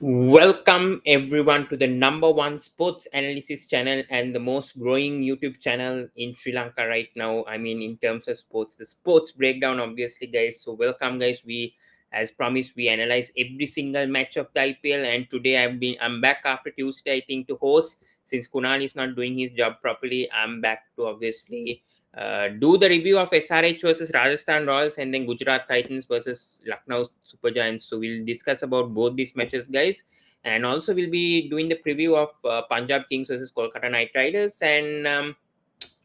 Welcome everyone to the number one sports analysis channel and the most growing YouTube channel in Sri Lanka right now. I mean, in terms of sports, the sports breakdown, obviously, guys. So, welcome, guys. As promised, we analyze every single match of the IPL, and today I'm back after Tuesday, I think, to host. Since Kunal is not doing his job properly, I'm back to obviously do the review of SRH versus Rajasthan Royals and then Gujarat Titans versus Lucknow Super Giants. So we'll discuss about both these matches, guys, and also we'll be doing the preview of Punjab Kings versus Kolkata Knight Riders. And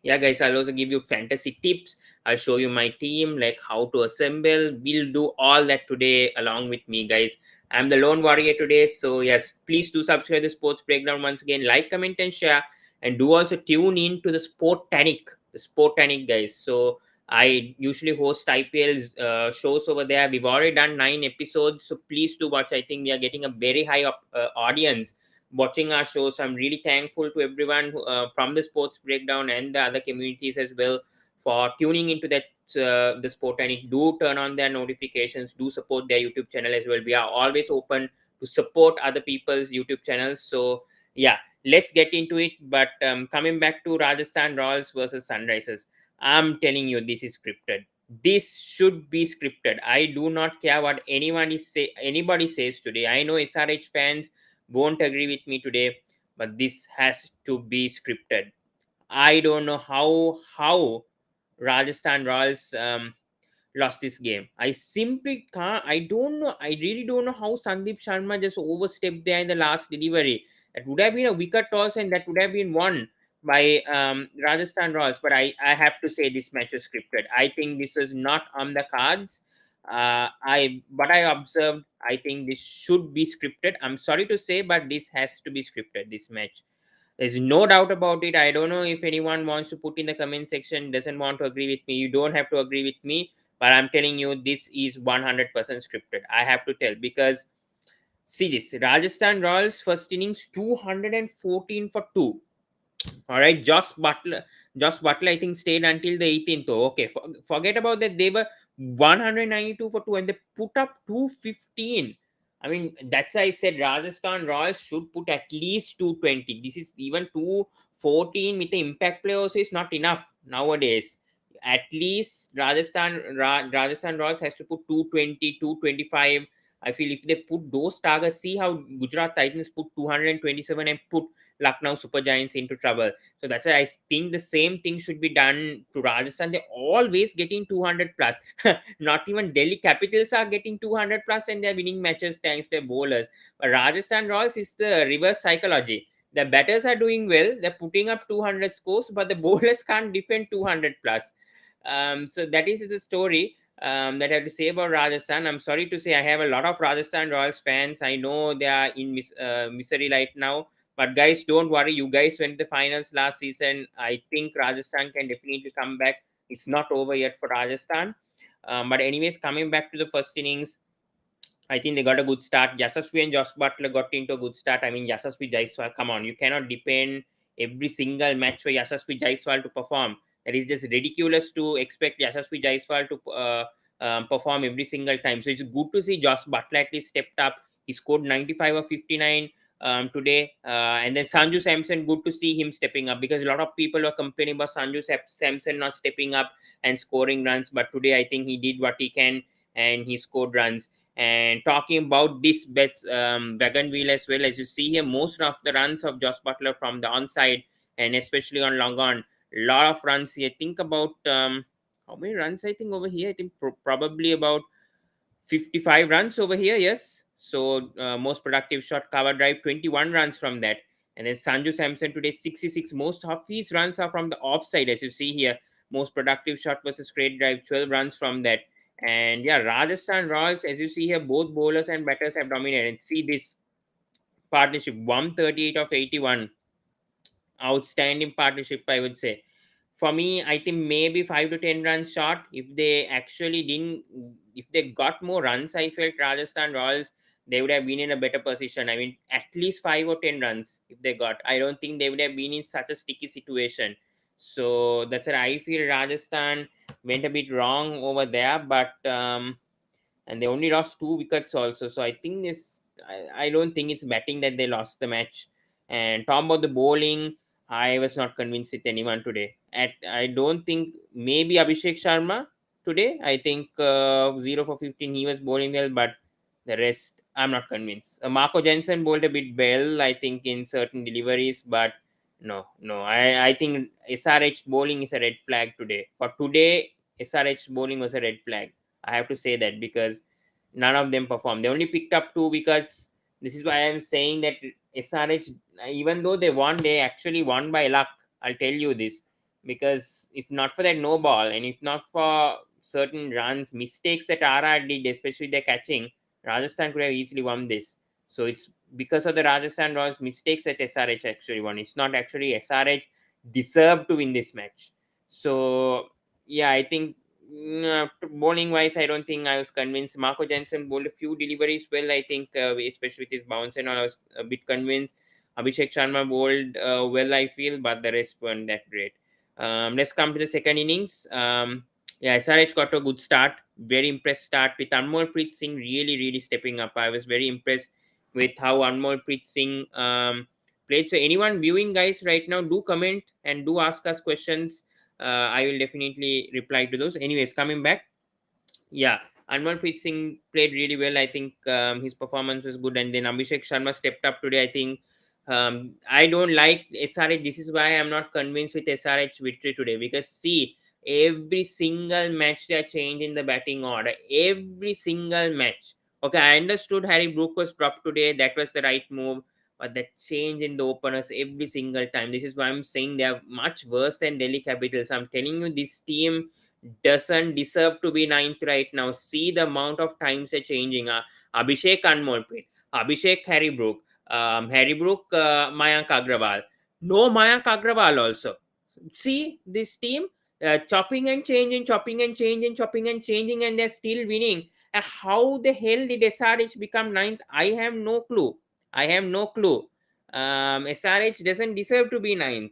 yeah, guys, I'll also give you fantasy tips. I'll show you my team, like how to assemble. We'll do all that today along with me, guys. I'm the lone warrior today, so yes, please do subscribe to the Sports Breakdown once again. Like, comment, and share, and do also tune in to the Sportanic, guys. So I usually host IPL shows over there. We've already done 9 episodes, so please do watch. I think we are getting a very high audience watching our shows. I'm really thankful to everyone from the Sports Breakdown and the other communities as well for tuning into that the sport. And it do turn on their notifications, do support their YouTube channel as well. We are always open to support other people's YouTube channels. So yeah, let's get into it. But coming back to Rajasthan Royals versus Sunrisers, I'm telling you, this is scripted. This should be scripted. I do not care what anybody says today. I know SRH fans won't agree with me today, but this has to be scripted. I don't know how Rajasthan Royals lost this game. I simply can't. I don't know. I really don't know how Sandeep Sharma just overstepped there in the last delivery. That would have been a wicket toss, and that would have been won by Rajasthan Royals. But I have to say this match was scripted. I think this was not on the cards. I observed. I think this should be scripted. I'm sorry to say, but this has to be scripted. This match. There's no doubt about it. I don't know if anyone wants to put in the comment section, doesn't want to agree with me. You don't have to agree with me, but I'm telling you, this is 100% scripted. I have to tell because see this Rajasthan Royals first innings 214 for 2. All right, Josh Butler, I think stayed until the 18th. Oh, okay, forget about that. They were 192 for 2 and they put up 215. I mean, that's why I said Rajasthan Royals should put at least 220. This is even 214 with the impact play also is not enough nowadays. At least Rajasthan Royals has to put 220, 225. I feel if they put those targets, see how Gujarat Titans put 227 and put Lucknow Super Giants into trouble. So that's why I think the same thing should be done to Rajasthan. They're always getting 200 plus. Not even Delhi Capitals are getting 200 plus and they're winning matches thanks to their bowlers. But Rajasthan Royals is the reverse psychology. The batters are doing well, they're putting up 200 scores, but the bowlers can't defend 200 plus. So that is the story that I have to say about Rajasthan. I'm sorry to say I have a lot of Rajasthan Royals fans. I know they are in misery right now, but guys, don't worry. You guys went to the finals last season. I think Rajasthan can definitely come back. It's not over yet for Rajasthan. But anyways, coming back to the first innings, I think they got a good start. Yashasvi and Josh Butler got into a good start. I mean, Yashasvi Jaiswal, come on. You cannot depend every single match for Yashasvi Jaiswal to perform. That is just ridiculous to expect Yashasvi Jaiswal to perform every single time. So it's good to see Josh Butler at least stepped up. He scored 95 or 59 today. And then Sanju Samson, good to see him stepping up because a lot of people were complaining about Samson not stepping up and scoring runs. But today, I think he did what he can and he scored runs. And talking about this bets wagon wheel as well, as you see here, most of the runs of Josh Butler from the onside and especially on long on, a lot of runs here. Think about how many runs I think over here. I think probably about 55 runs over here. Yes. So most productive shot cover drive 21 runs from that. And then Sanju Samson today 66. Most of his runs are from the offside, as you see here. Most productive shot versus straight drive 12 runs from that. And yeah, Rajasthan Royals, as you see here, both bowlers and batters have dominated. And see this partnership 138 of 81. Outstanding partnership, I would say. For me, I think maybe 5 to 10 runs short. If they got more runs, I felt Rajasthan Royals they would have been in a better position. I mean, at least 5 or 10 runs if they got. I don't think they would have been in such a sticky situation. So that's what I feel. Rajasthan went a bit wrong over there, but and they only lost 2 wickets also. So I think this I don't think it's batting that they lost the match. And talking about the bowling, I was not convinced with anyone today. I don't think maybe Abhishek Sharma today. I think 0 for 15 he was bowling well, but the rest I'm not convinced. Marco Jensen bowled a bit well, I think, in certain deliveries, but no. I think SRH bowling is a red flag today. For today, SRH bowling was a red flag. I have to say that because none of them performed. They only picked up 2 wickets. This is why I'm saying that SRH, even though they won, they actually won by luck. I'll tell you this, because if not for that no ball, and if not for certain runs, mistakes that RR did, especially their catching, Rajasthan could have easily won this. So it's because of the Rajasthan Royals mistakes that SRH actually won. It's not actually SRH deserved to win this match. So yeah, I think bowling wise, I don't think I was convinced. Marco Jensen bowled a few deliveries well, I think, especially with his bounce and all. I was a bit convinced. Abhishek Sharma bowled well, I feel, but the rest weren't that great. Let's come to the second innings. Yeah, SRH got a good start. Very impressed start with Anmolpreet Singh really stepping up. I was very impressed with how Anmolpreet Singh played. So anyone viewing, guys, right now, do comment and do ask us questions. I will definitely reply to those. Anyways, coming back, yeah, Anmolpreet Singh played really well. I think his performance was good, and then Abhishek Sharma stepped up today. I think I don't like SRH. This is why I'm not convinced with SRH victory today, because see, every single match they are changing the batting order. Every single match. Okay, I understood Harry Brook was dropped today. That was the right move. But the change in the openers every single time. This is why I'm saying they are much worse than Delhi Capitals. I'm telling you, this team doesn't deserve to be ninth right now. See the amount of times they're changing. Abhishek Anmolpreet, Abhishek Harry Brook, Mayank Agrawal. No Mayank Agrawal also. See this team chopping and changing, chopping and changing, chopping and changing, and they're still winning. How the hell did SRH become ninth? I have no clue. I have no clue. SRH doesn't deserve to be ninth.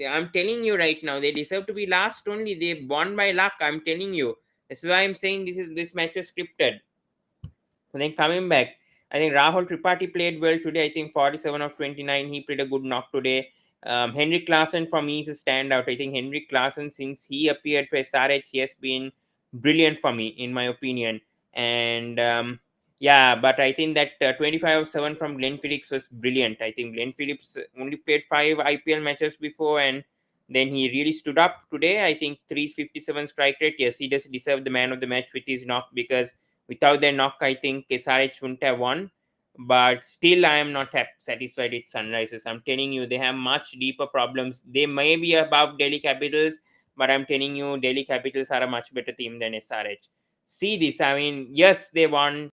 I'm telling you right now, they deserve to be last only. They won by luck. I'm telling you. That's why I'm saying this match was scripted. And then coming back, I think Rahul Tripathi played well today. I think 47 of 29. He played a good knock today. Henrik Larsson for me is a standout. I think Henrik Larsson, since he appeared for SRH, he has been brilliant for me, in my opinion. And yeah, but I think that 25 of 7 from Glenn Phillips was brilliant. I think Glenn Phillips only played 5 IPL matches before, and then he really stood up today. I think 357 strike rate. Yes, he does deserve the man of the match with his knock, because without their knock, I think SRH wouldn't have won. But still, I am not satisfied with Sunrisers. I'm telling you, they have much deeper problems. They may be above Delhi Capitals, but I'm telling you, Delhi Capitals are a much better team than SRH. See this. I mean, yes, they won.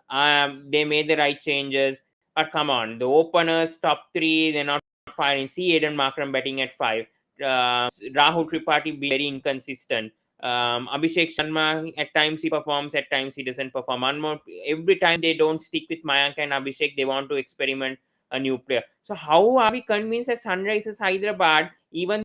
They made the right changes. But come on, the openers, top three, they're not firing. See Aiden Markram batting at 5. Rahul Tripathi being very inconsistent. Abhishek Sharma, at times he performs, at times he doesn't perform. Every time they don't stick with Mayank and Abhishek, they want to experiment a new player. So how are we convinced that Sunrisers Hyderabad, even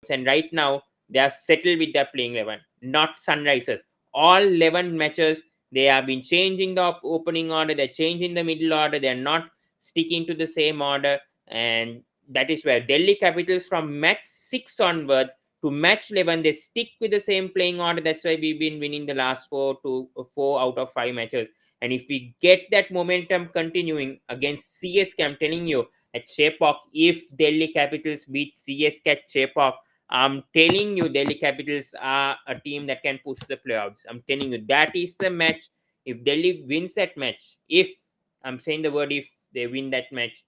and right now they are settled with their playing 11, not Sunrisers. All 11 matches they have been changing the opening order, they're changing the middle order, they're not sticking to the same order, and that is where Delhi Capitals from match 6 onwards to match 11 they stick with the same playing order. That's why we've been winning the last 4 out of 5 matches. And if we get that momentum continuing against CSK, I'm telling you, at Chepauk, if Delhi Capitals beat CSK at Chepauk, I'm telling you, Delhi Capitals are a team that can push the playoffs. I'm telling you, that is the match. If Delhi wins that match, if I'm saying the word if they win that match,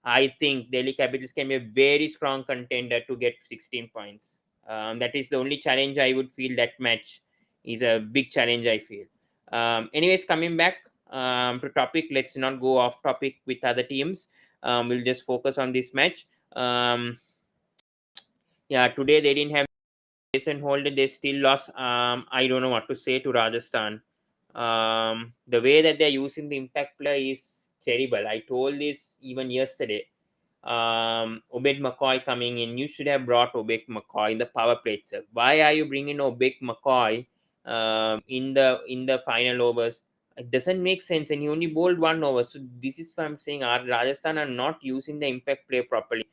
I think Delhi Capitals can be a very strong contender to get 16 points. That is the only challenge I would feel. That match is a big challenge, I feel. Anyways, coming back to topic, let's not go off topic with other teams. We'll just focus on this match. Yeah, today they didn't have Jason Holder. They still lost. I don't know what to say to Rajasthan. The way that they're using the impact player is terrible. I told this even yesterday. Obed McCoy coming in. You should have brought Obed McCoy in the power play itself. Why are you bringing Obed McCoy in the final overs? It doesn't make sense, and he only bowled one over. So this is what I'm saying. Our Rajasthan are not using the impact play properly.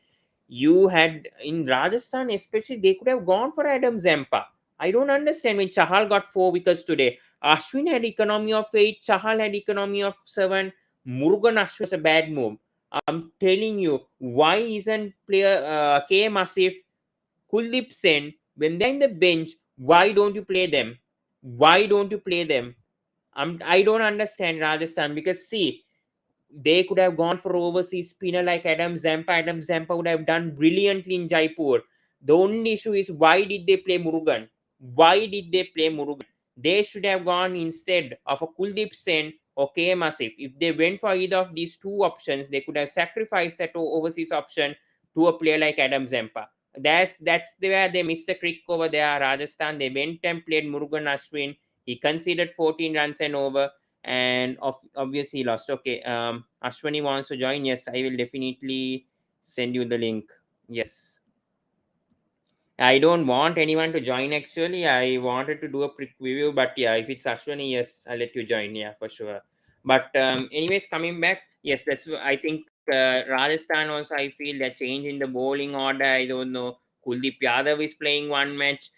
You had in Rajasthan, especially, they could have gone for Adam Zampa. I don't understand when Chahal got 4 wickets today. Ashwin had economy of 8, Chahal had economy of 7. Murugan Ashwin was a bad move. I'm telling you, why isn't player K. Asif, Kuldeep Sen, when they're in the bench, why don't you play them? Why don't you play them? I don't understand Rajasthan, because see, they could have gone for overseas spinner like Adam Zampa. Adam Zampa would have done brilliantly in Jaipur. The only issue is, why did they play Murugan? Why did they play Murugan? They should have gone instead of a Kuldeep Sen or KM Asif. If they went for either of these two options, they could have sacrificed that overseas option to a player like Adam Zampa. That's where they missed the trick over there. Rajasthan, they went and played Murugan Ashwin. He conceded 14 runs and over, and obviously lost. Okay, Ashwani wants to join. Yes, I will definitely send you the link. Yes, I don't want anyone to join, actually. I wanted to do a preview, but yeah, if it's Ashwani, yes, I'll let you join. Yeah, for sure. But anyways, coming back, yes, I think Rajasthan also, I feel that change in the bowling order. I don't know. Kuldeep Yadav is playing one match.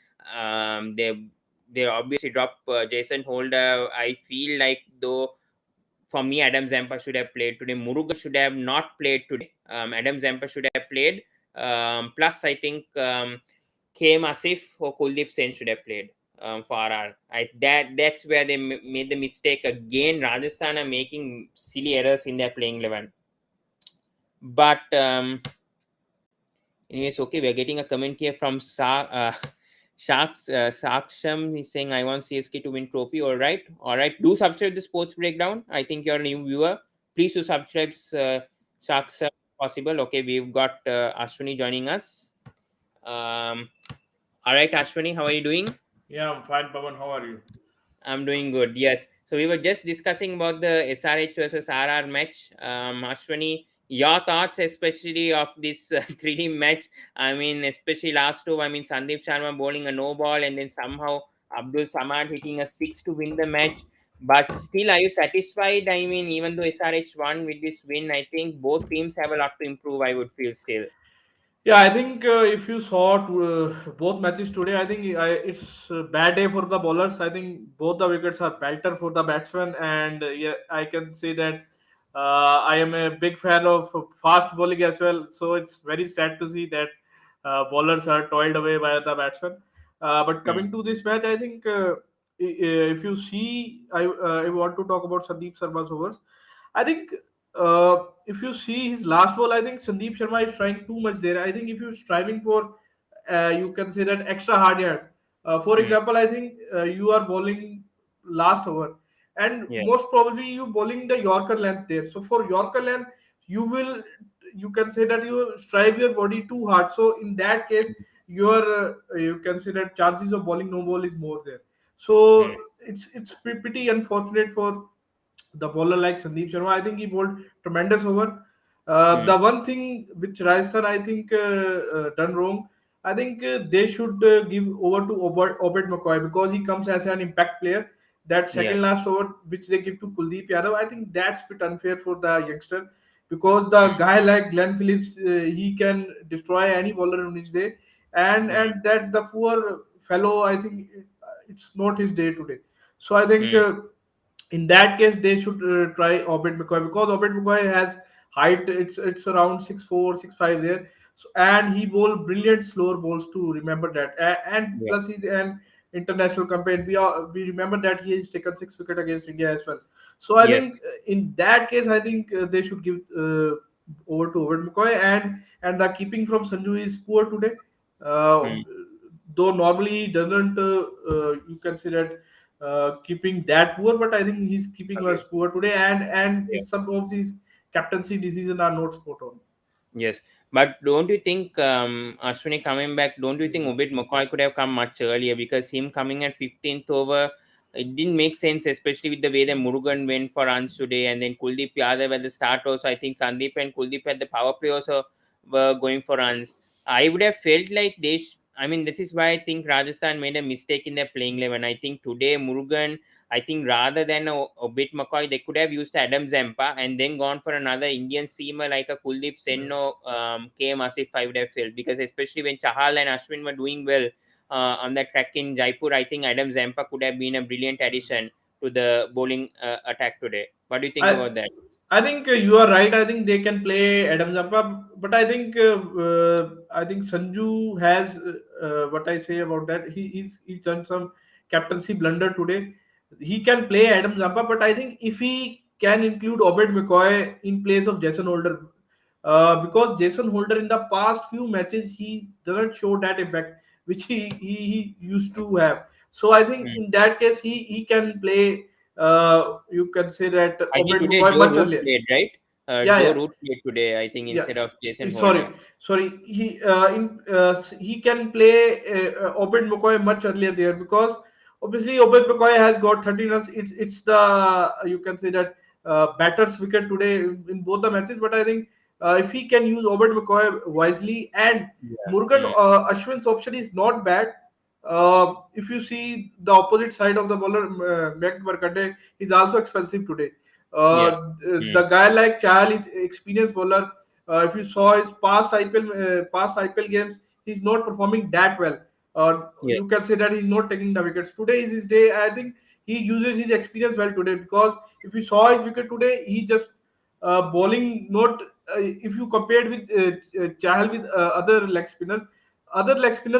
They obviously drop Jason Holder. I feel like, though, for me, Adam Zampa should have played today. Murugan should have not played today. Adam Zampa should have played. Plus, I think K. Asif or Kuldeep Sen should have played for RR. That's where they made the mistake again. Rajasthan are making silly errors in their playing 11. But anyways, okay, we're getting a comment here from Saksham. He's saying, I want CSK to win trophy. All right. All right. Do subscribe to Sports Breakdown. I think you're a new viewer. Please do subscribe, Saksham, if possible. Okay, we've got Ashwini joining us. All right, Ashwini, how are you doing? Yeah, I'm fine, Pawan. How are you? I'm doing good. Yes. So we were just discussing about the SRH versus RR match. Ashwani, your thoughts, especially of this 3D match. I mean, especially last two. I mean, Sandeep Sharma bowling a no ball, and then somehow Abdul Samad hitting a 6 to win the match. But still, are you satisfied? I mean, even though SRH won with this win, I think both teams have a lot to improve, I would feel still. Yeah, I think if you saw both matches today, I think it's a bad day for the bowlers. I think both the wickets are pelter for the batsmen, and yeah, I can say that I am a big fan of fast bowling as well. So it's very sad to see that bowlers are toiled away by the batsmen. But Hmm. coming to this match, I think if you see, I want to talk about Sandeep Sharma's overs. I think if you see his last ball, I think Sandeep Sharma is trying too much there. I think if you're striving for, you can say that extra hard yard. For Hmm. example, I think you are bowling last over, and Yeah. most probably you bowling the Yorker length there. So for Yorker length, you will, you can say that you strive your body too hard. So in that case, your you can say that chances of bowling no ball is more there. Hmm. So it's pretty unfortunate for the bowler like Sandeep Sharma. I think he bowled tremendous over. Hmm. The one thing which Rajasthan I think done wrong, I think they should give over to Obed McCoy because he comes as an impact player. That Yeah. second last over which they give to Kuldeep Yadav, I think that's a bit unfair for the youngster because the Hmm. guy like Glenn Phillips, he can destroy any bowler on his day, Hmm. and that the poor fellow, I think it's not his day today. So I think. Hmm. In that case, they should try Obed McCoy, because Obed McCoy has height. It's around 6'4", 6'5" there. So, and he bowl brilliant slower balls too. Remember that. And Yeah. plus he's an international campaign. We remember that he has taken 6 wicket against India as well. So I think Yes. in that case, I think they should give over to Obed McCoy. And the keeping from Sanju is poor today. Uh, Hmm. though normally he doesn't, you can say that keeping that poor, but I think he's keeping Agree. us poor today, and Yeah. some of his captaincy decisions are not spot on. Yes, but don't you think Ashwini coming back? Don't you think Yeah. Obed McCoy could have come much earlier? Because him coming at 15th over, it didn't make sense, especially with the way that Murugan went for runs today, and then Kuldeep Yadav at the start also. I think Sandeep and Kuldeep at the power play also were going for runs. I would have felt like I mean, this is why I think Rajasthan made a mistake in their playing 11. I think today Murugan, I think rather than a bit McCoy, they could have used Adam Zampa and then gone for another Indian seamer like a Kuldeep Yeah. Senno, came as if I would have felt. Because especially when Chahal and Ashwin were doing well on that track in Jaipur, I think Adam Zampa could have been a brilliant addition to the bowling attack today. What do you think I about that? I think you are right. I think they can play Adam Zampa, but I think Sanju has what I say about that. He's done some captaincy blunder today. He can play Adam Zampa, but I think if he can include Obed McCoy in place of Jason Holder, because Jason Holder in the past few matches he doesn't show that impact which he used to have. So I think Hmm. in that case he can play. You can say that I think Obed today McCoy Joe much Root earlier. played, right? Yeah, Joe yeah, Root played today, I think, yeah. instead of Jason Sorry, Holder. sorry. He can play Obed McCoy much earlier there, because obviously Obed McCoy has got 13 runs. It's the, you can say that batter's wicket today in both the matches. But I think if he can use Obed McCoy wisely, and Yeah. Murugan Hmm. Ashwin's option is not bad. If you see the opposite side of the bowler, Meg Markande is also expensive today. Yeah. The Hmm. guy like Chahal is experienced bowler. If you saw his past IPL games, he's not performing that well. You can Yes. say that he's not taking the wickets. Today is his day. I think he uses his experience well today, because if you saw his wicket today, he just bowling not. If you compared with Chahal with other leg spinners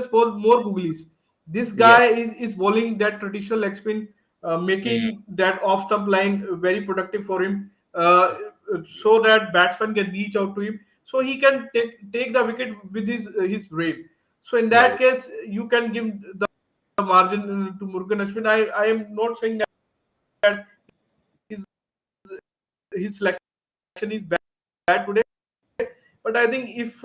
bowl more googlies. This Yeah. guy is bowling that traditional leg spin, Hmm. making that off stump line very productive for him, so that batsman can reach out to him, so he can take the wicket with his brain. So in that Right. case, you can give the margin to Murugan Ashwin. I am not saying that his selection is bad today, but I think if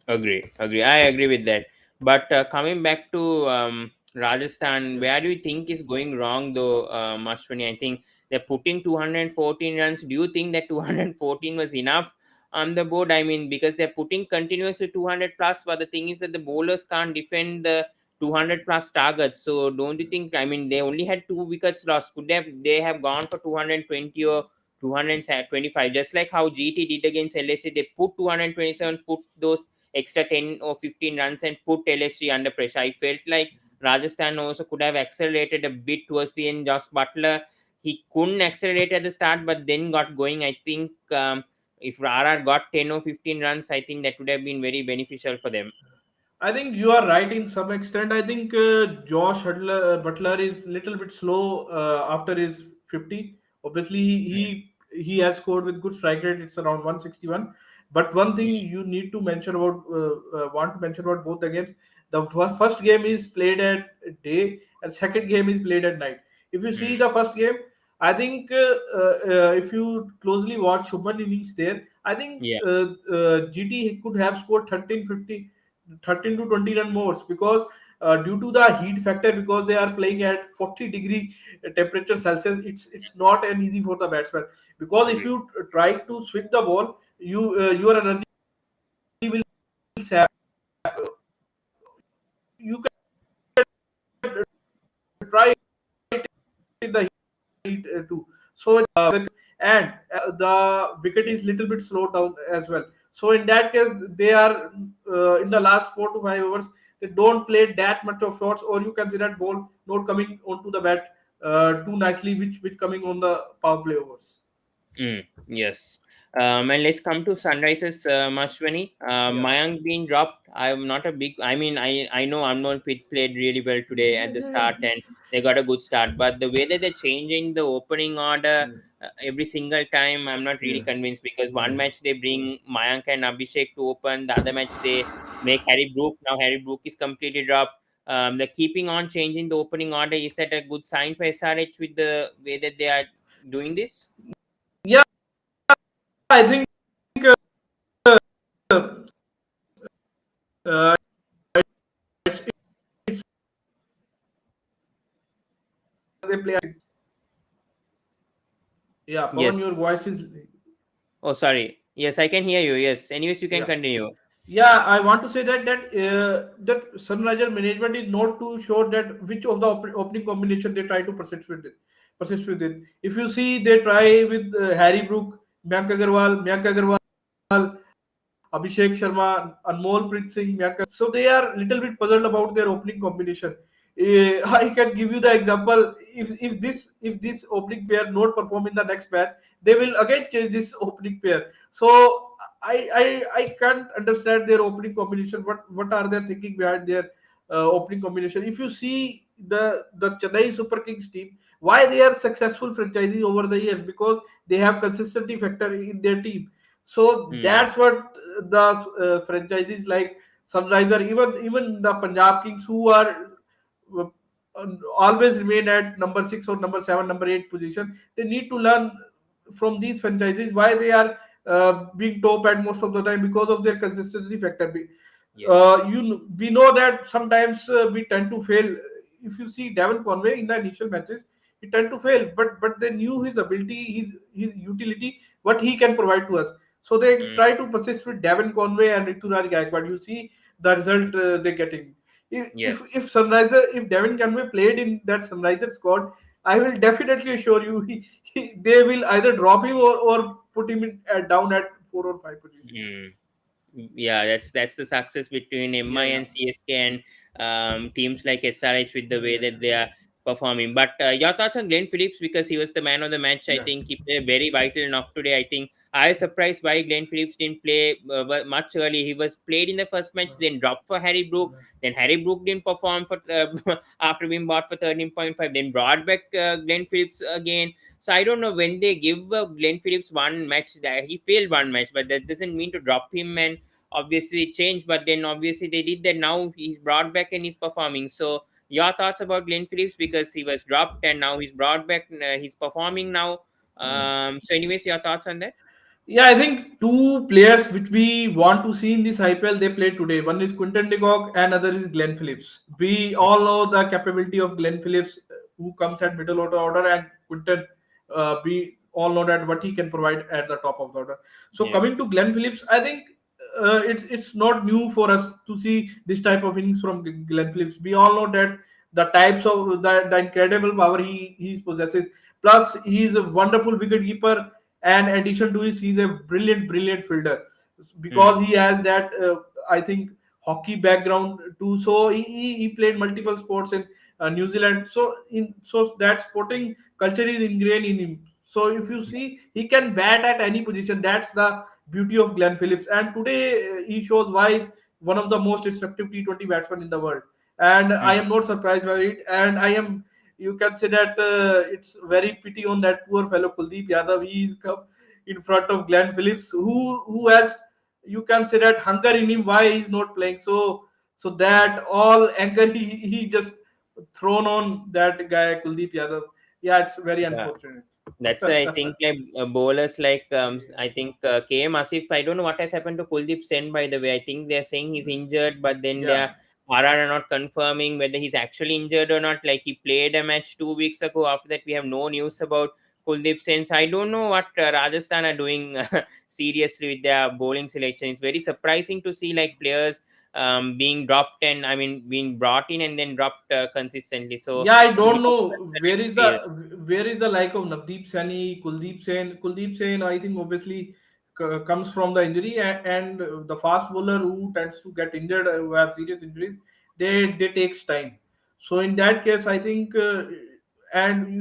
Agree, agree. I agree with that. But coming back to Rajasthan, where do you think is going wrong though, Ashwini? I think they're putting 214 runs. Do you think that 214 was enough on the board? I mean, because they're putting continuously 200 plus, but the thing is that the bowlers can't defend the 200 plus targets. So don't you think? I mean, they only had 2 wickets lost. Could they have gone for 220 or 225? Just like how GT did against LSG, they put 227, put those extra 10 or 15 runs and put LSG under pressure. I felt like Rajasthan also could have accelerated a bit towards the end. Josh Butler, he couldn't accelerate at the start, but then got going. I think if RR got 10 or 15 runs, I think that would have been very beneficial for them. I think you are right in some extent. I think Butler is little bit slow after his 50. Obviously, Mm, he has scored with good strike rate. It's around 161. But one thing mm, you need to mention about want to mention about both the games. The first game is played at day, and second game is played at night. If you see mm. the first game, I think if you closely watch Shubman innings there, I think Yeah, GT could have scored 13 to 20 run more, because due to the heat factor, because they are playing at 40-degree temperature Celsius, it's not an easy for the batsman, because if agree. you try to swing the ball, your energy will sap. You can try it in the heat too. So and the wicket is little bit slowed down as well. So in that case, they are in the last 4 to 5 overs. They don't play that much of shots, or you can see that ball not coming onto the bat too nicely, which coming on the power play overs. Yes. And let's come to Sunrisers, Mashwani. Yeah. Mayank being dropped. I'm not a big. I mean, I know Amnon Pitt played really well today Yeah, at the yeah, yeah. start, and they got a good start. But the way that they're changing the opening order Yeah, every single time, I'm not really yeah, convinced, because one yeah. match they bring Mayank and Abhishek to open, the other match they make Harry Brook. Now Harry Brook is completely dropped. The keeping on changing the opening order, is that a good sign for SRH with the way that they are doing this? Yeah, I think uh, it's they play. Yeah, Pawan, your Yes. voice is. Oh, sorry. Yes, I can hear you. Yes. Anyways, you can Yeah. continue. Yeah, I want to say that Sunriser management is not too sure that which of the opening combination they try to persist with it. If you see, they try with Harry Brook, Mayank Agarwal, Abhishek Sharma, Anmol Preet Singh, so they are little bit puzzled about their opening combination. I can give you the example. If this opening pair not perform in the next match, they will again change this opening pair. So I can't understand their opening combination. What are they thinking behind their opening combination? If you see the Chennai Super Kings team, why they are successful franchises over the years, because they have consistency factor in their team. So Hmm. that's what the franchises like Sunriser, even the Punjab Kings, who are uh, always remain at number 6 or number 7, number 8 position, they need to learn from these franchises why they are being top at most of the time, because of their consistency factor. Yes. We know that sometimes we tend to fail. If you see Devon Conway in the initial matches, he tend to fail, but they knew his ability, his utility, what he can provide to us. So they Hmm. try to persist with Devon Conway and Rituraj Gaikwad. You see the result they're getting. Yes. If Devon Conway played in that Sunriser squad, I will definitely assure you they will either drop him or put him down at 4 or 5 position. Hmm. Yeah, that's the success between Yeah, MI yeah, and CSK and teams like SRH with the way yeah, that they are performing. But your thoughts on Glenn Phillips, because he was the man of the match. I yeah, think he played a very vital knock today. I think I was surprised why Glenn Phillips didn't play much early. He was played in the first match, then dropped for Harry Brook. Then Harry Brook didn't perform for after being bought for 13.5. Then brought back Glenn Phillips again. So I don't know, when they give Glenn Phillips one match, that he failed one match, but that doesn't mean to drop him and obviously change. But then obviously they did that. Now he's brought back and he's performing. So your thoughts about Glenn Phillips, because he was dropped and now he's brought back, he's performing now. yeah. So anyways, your thoughts on that? Yeah, I think two players which we want to see in this IPL they play today. One is Quinton de Kock and other is Glenn Phillips. We Mm. all know the capability of Glenn Phillips, who comes at middle order, and Quinton. We all know that what he can provide at the top of the order. So Yeah. coming to Glenn Phillips, I think it's not new for us to see this type of innings from Glenn Phillips. We all know that the types of the incredible power he possesses. Plus, he is a wonderful wicket keeper, and in addition to this, he's a brilliant fielder, Mm. because he has that I think hockey background too. So he played multiple sports in New Zealand. So that sporting culture is ingrained in him. So if you see, he can bat at any position. That's the beauty of Glenn Phillips. And today he shows why he's one of the most destructive T20 batsmen in the world. And I Mm. am not surprised by it. And I am, you can say that it's very pity on that poor fellow Kuldeep Yadav. He's come in front of Glenn Phillips, who has, you can say that, hunger in him. Why he's not playing? So Mm. that all anger he just thrown on that guy Kuldeep Yadav. Yeah, it's very Yeah. unfortunate. That's why I think like bowlers like I think KM Asif. I don't know what has happened to Kuldeep Sen, by the way. I think they're saying he's injured, but then they Yeah. are RR are not confirming whether he's actually injured or not. Like he played a match 2 weeks ago. After that, we have no news about Kuldeep Sen. So I don't know what Rajasthan are doing seriously with their bowling selection. It's very surprising to see like players being dropped, and I mean being brought in and then dropped consistently. So Yeah, I it's a bit don't of know a concerning field. where is the like of Navdeep Saini, Kuldeep Sen. Kuldeep Sen, I think obviously comes from the injury, and the fast bowler who tends to get injured, who have serious injuries, they takes time. So in that case, I think and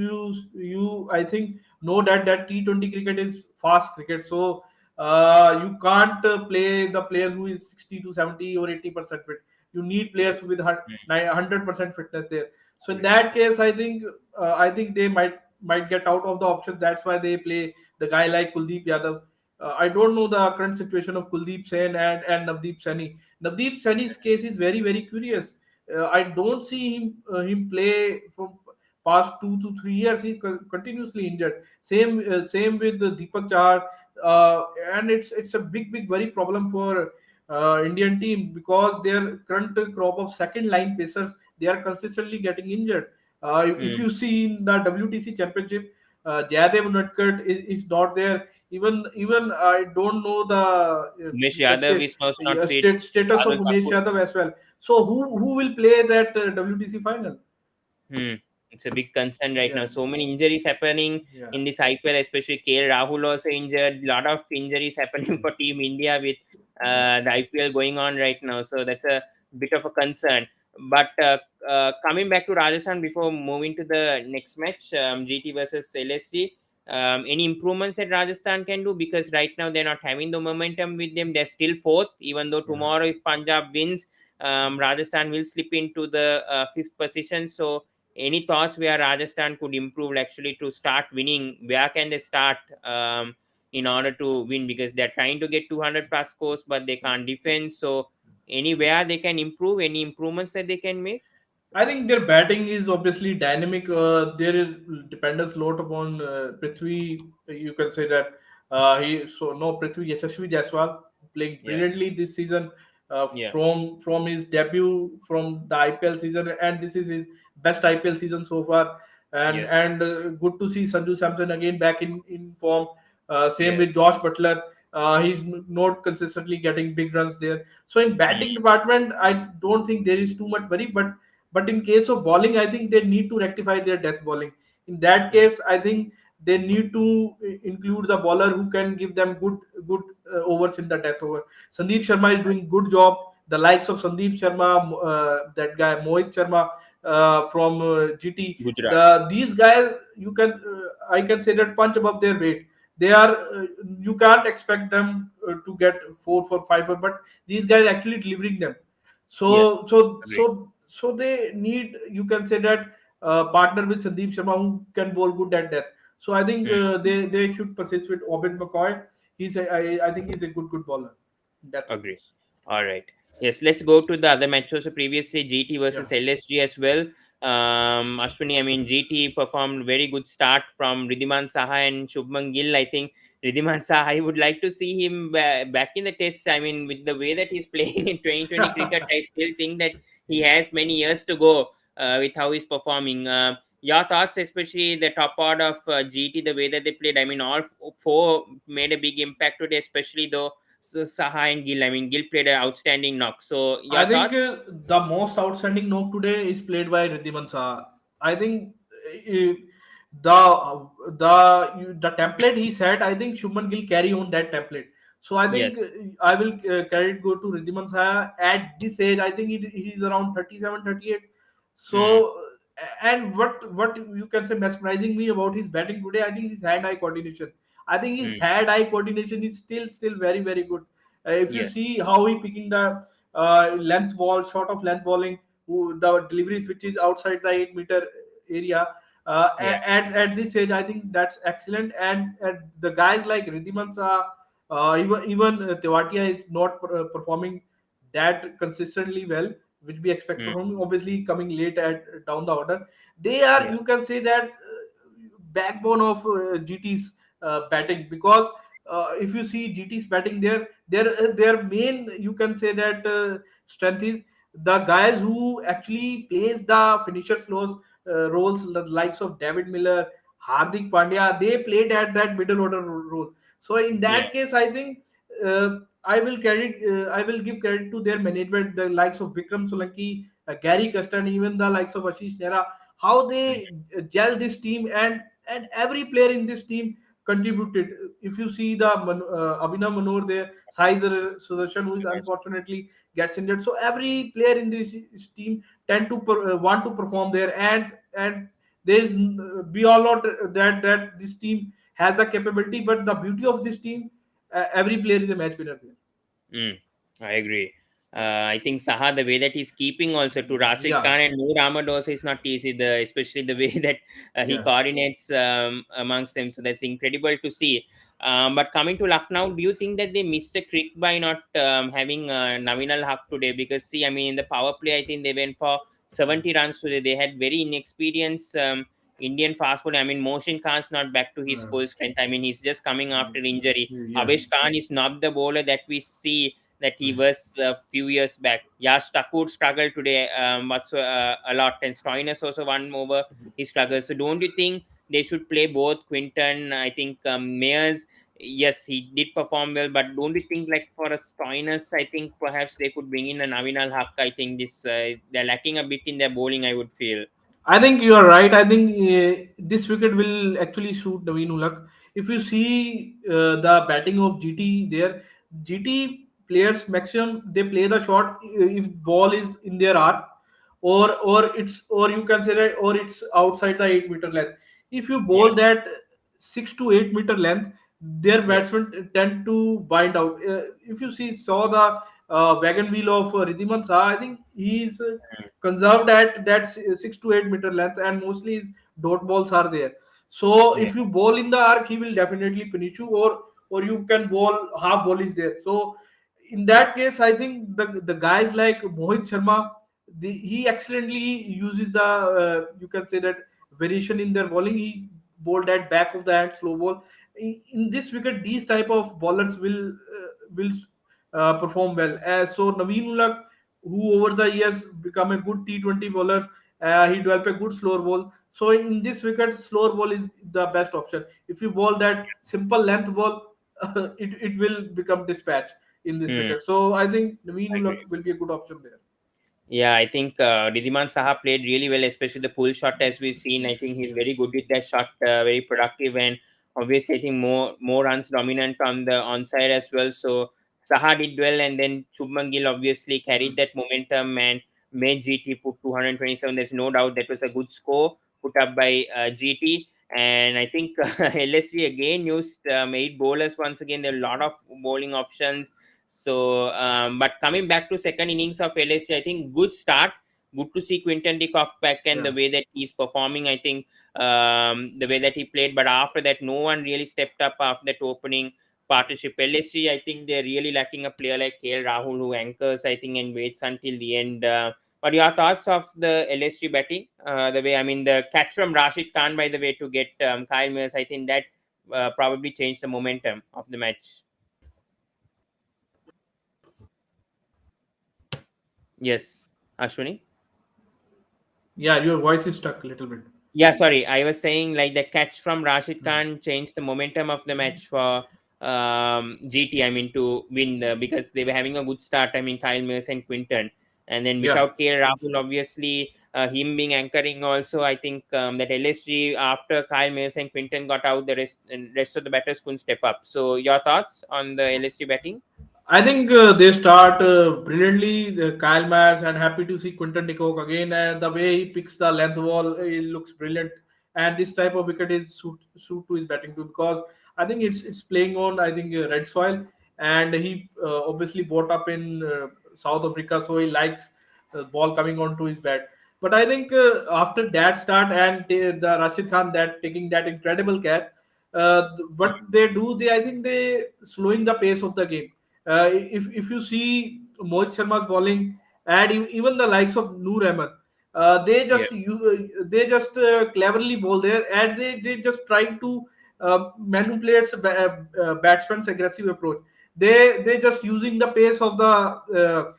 you I think know that T20 cricket is fast cricket. So you can't play the players who is 60 to 70 or 80% fit. You need players with Mm, 100% fitness there. So in mm, that case, I think they might get out of the option. That's why they play the guy like Kuldeep Yadav. I don't know the current situation of Kuldeep Sen and Navdeep Saini. Navdeep Saini's case is very curious. I don't see him play from past 2 to 3 years. He continuously injured. Same with Deepak Chahar, and it's a big worry problem for Indian team because their current crop of second line pacers, they are consistently getting injured. If mm. you see in the WTC Championship, Jayadev Unatkar is not there. Even I don't know Umesh the Yadav is also not fit. status of Shardul Umesh Thakur. Yadav as well. So who will play that WTC final? Hmm. It's a big concern right Yeah, now. So many injuries happening yeah. in this IPL, especially KL Rahul also injured. Lot of injuries happening for Team India with Yeah. the IPL going on right now. So that's a bit of a concern. But coming back to Rajasthan before moving to the next match, GT versus LSG. Any improvements that Rajasthan can do, because right now they're not having the momentum with them. They're still fourth, even though Yeah. tomorrow if Punjab wins, Rajasthan will slip into the fifth position. So any thoughts where Rajasthan could improve actually to start winning? Where can they start in order to win? Because they're trying to get 200 plus scores, but they can't defend. So anywhere they can improve, any improvements that they can make? I think their batting is obviously dynamic. There is depends a lot upon Prithvi. You can say that he so no Prithvi Yashasvi Jaiswal playing Yeah, brilliantly this season yeah, from his debut from the IPL season, and this is his best IPL season so far. yes, And good to see Sanju Samson again back in form. Same with yes. Josh Butler. He's not consistently getting big runs there. So in Mm, batting department, I don't think there is too much worry, but in case of bowling, I think they need to rectify their death bowling. In that mm, case, I think they need to include the bowler who can give them good overs in the death over. Sandeep Sharma is doing good job. The likes of Sandeep Sharma, that guy Mohit Sharma from GT, Gujarat. these guys you can I can say that punch above their weight. They are you can't expect them to get 4 for 5, but these guys actually delivering them. So Yes, so agree. so so they need, you can say that, partner with Sandeep Sharma who can bowl good at death. So I think Mm. they should persist with Obed McCoy. I think he's a good bowler in death Agree. overs. All right. Yes, let's go to the other matches. So previously GT Yeah. versus LSG as well. Ashwini, I mean GT performed very good start from Ridhiman Saha and Shubman Gill. I think Ridhiman Saha, I would like to see him back in the test. I mean, with the way that he's playing in 2020 cricket, I still think that he has many years to go with how he's performing. Your thoughts, especially the top part of GT, the way that they played. I mean, all four made a big impact today, especially though Saha and Gill. I mean, Gill played an outstanding knock. So, I your think thoughts? the most outstanding knock today is played by Ridhiman Saha. I think uh, the template he set, I think Shubman Gill carry on that template. So I think Yes. I will credit go to Ridhiman Saha at this age. I think he's around 37, 38. Mm, So and what you can say mesmerizing me about his batting today, I think his hand-eye coordination. I think his mm, hand-eye coordination is still very good. If you yes. see how he picking the length ball, short of length bowling, the deliveries which is outside the 8 meter area. Yeah. At this age, I think that's excellent. And the guys like Ridhiman, even Tewatia is not performing that consistently well, which we expect Mm, from him. Obviously, coming late at down the order, they are, yeah. you can say that, backbone of GT's batting, because if you see GT's batting, their main, you can say that, strength is the guys who actually plays the finisher roles, the likes of David Miller, Hardik Pandya. They played at that middle order role. So in Yeah. that case, I think I will give credit to their management, the likes of Vikram Solanki, Gary Custon, even the likes of Ashish Nehra, how Mm, they gel this team, and every player in this team contributed. If you see the Abhinav Manor there, Sai Sudarshan, who is yes. unfortunately gets injured. So every player in this team tend to want to perform there, and We all know that this team has the capability, but the beauty of this team, every player is a match winner there. Mm, I agree. I think Saha, the way that he's keeping also to Rashid Yeah, Khan and Noor Ahmed also is not easy. Especially the way that he yeah. coordinates amongst them. So that's incredible to see. But coming to Lucknow, do you think that they missed a trick by not having Navin Al Haq today? Because see, I mean, in the power play, I think they went for 70 runs today. They had very inexperienced Indian fast bowler. I mean, Mohsin Khan's not back to his Uh, full strength. I mean, he's just coming after injury. yeah. Avesh Khan is not the bowler that we see that he was a few years back. Yash Thakur struggled today a lot, and Stoinis also one over he struggled. So don't you think they should play both Quinton? I think Mayers, yes, he did perform well, but don't you think like for a Stoinis, I think perhaps they could bring in a Navinal Haq. I think this they're lacking a bit in their bowling. I would feel. I think you are right. I think this wicket will actually suit Naveen Ulak. If you see the batting of GT there, GT players maximum they play the shot if ball is in their arc, or you can say that, or it's outside the 8 meter length. If you Yeah. bowl that 6 to 8 meter length, their Yes. batsmen tend to bind out. If you saw the wagon wheel of Ridhiman Shah, I think he's conserved at that 6 to 8 meter length, and mostly his dot balls are there. So Yeah. if you bowl in the arc, he will definitely finish you, or you can bowl half volleys there. So in that case, I think the guys like Mohit Sharma, he excellently uses the you can say that variation in their bowling. He bowled at back of the hand slow ball. In this wicket, these type of bowlers will perform well. So Naveen Ulak, who over the years become a good T20 bowler, he developed a good slower ball. So in this wicket, slower ball is the best option. If you bowl that simple length ball, it will become dispatch in this Hmm. wicket. So I think Naveen I agree. Ulak will be a good option there. Yeah, I think Ridhiman Saha played really well, especially the pull shot as we've seen. I think he's very good with that shot, very productive, and obviously I think more runs dominant on the onside as well. So Saha did well, and then Shubman Gill obviously carried that momentum and made GT put 227. There's no doubt that was a good score put up by GT. And I think LSG again used 8 bowlers once again. There are a lot of bowling options, so, but coming back to second innings of LSG, I think good start. Good to see Quinton de Kock back and the Yeah. way that he's performing. I think the way that he played, but after that, no one really stepped up after that opening partnership. LSG, I think they're really lacking a player like KL Rahul who anchors, I think, and waits until the end. What are your thoughts of the LSG batting? The way, I mean, the catch from Rashid Khan, by the way, to get Kyle Mills, I think that probably changed the momentum of the match. Yes, Ashwini? Yeah, your voice is stuck a little bit. Yeah, sorry. I was saying like the catch from Rashid Khan changed the momentum of the match for GT. I mean to win because they were having a good start. I mean Kyle Mills and Quinton, and then Yeah. without KL Rahul, obviously him being anchoring also. I think that LSG after Kyle Mills and Quinton got out, the rest of the batters couldn't step up. So your thoughts on the LSG batting? I think they start brilliantly. Kyle Myers, and happy to see Quinton de Kock again. And the way he picks the length ball, it looks brilliant. And this type of wicket is suit to his batting too, because I think it's playing on, I think, red soil, and he obviously brought up in South Africa, so he likes the ball coming onto his bat. But I think after that start and the Rashid Khan that taking that incredible catch, what they do, they I think they slowing the pace of the game. If you see Mohit Sharma's bowling and even the likes of Noor Ahmed, Yeah. they just cleverly bowl there, and they just trying to manipulate batsman's aggressive approach. They just using the pace of the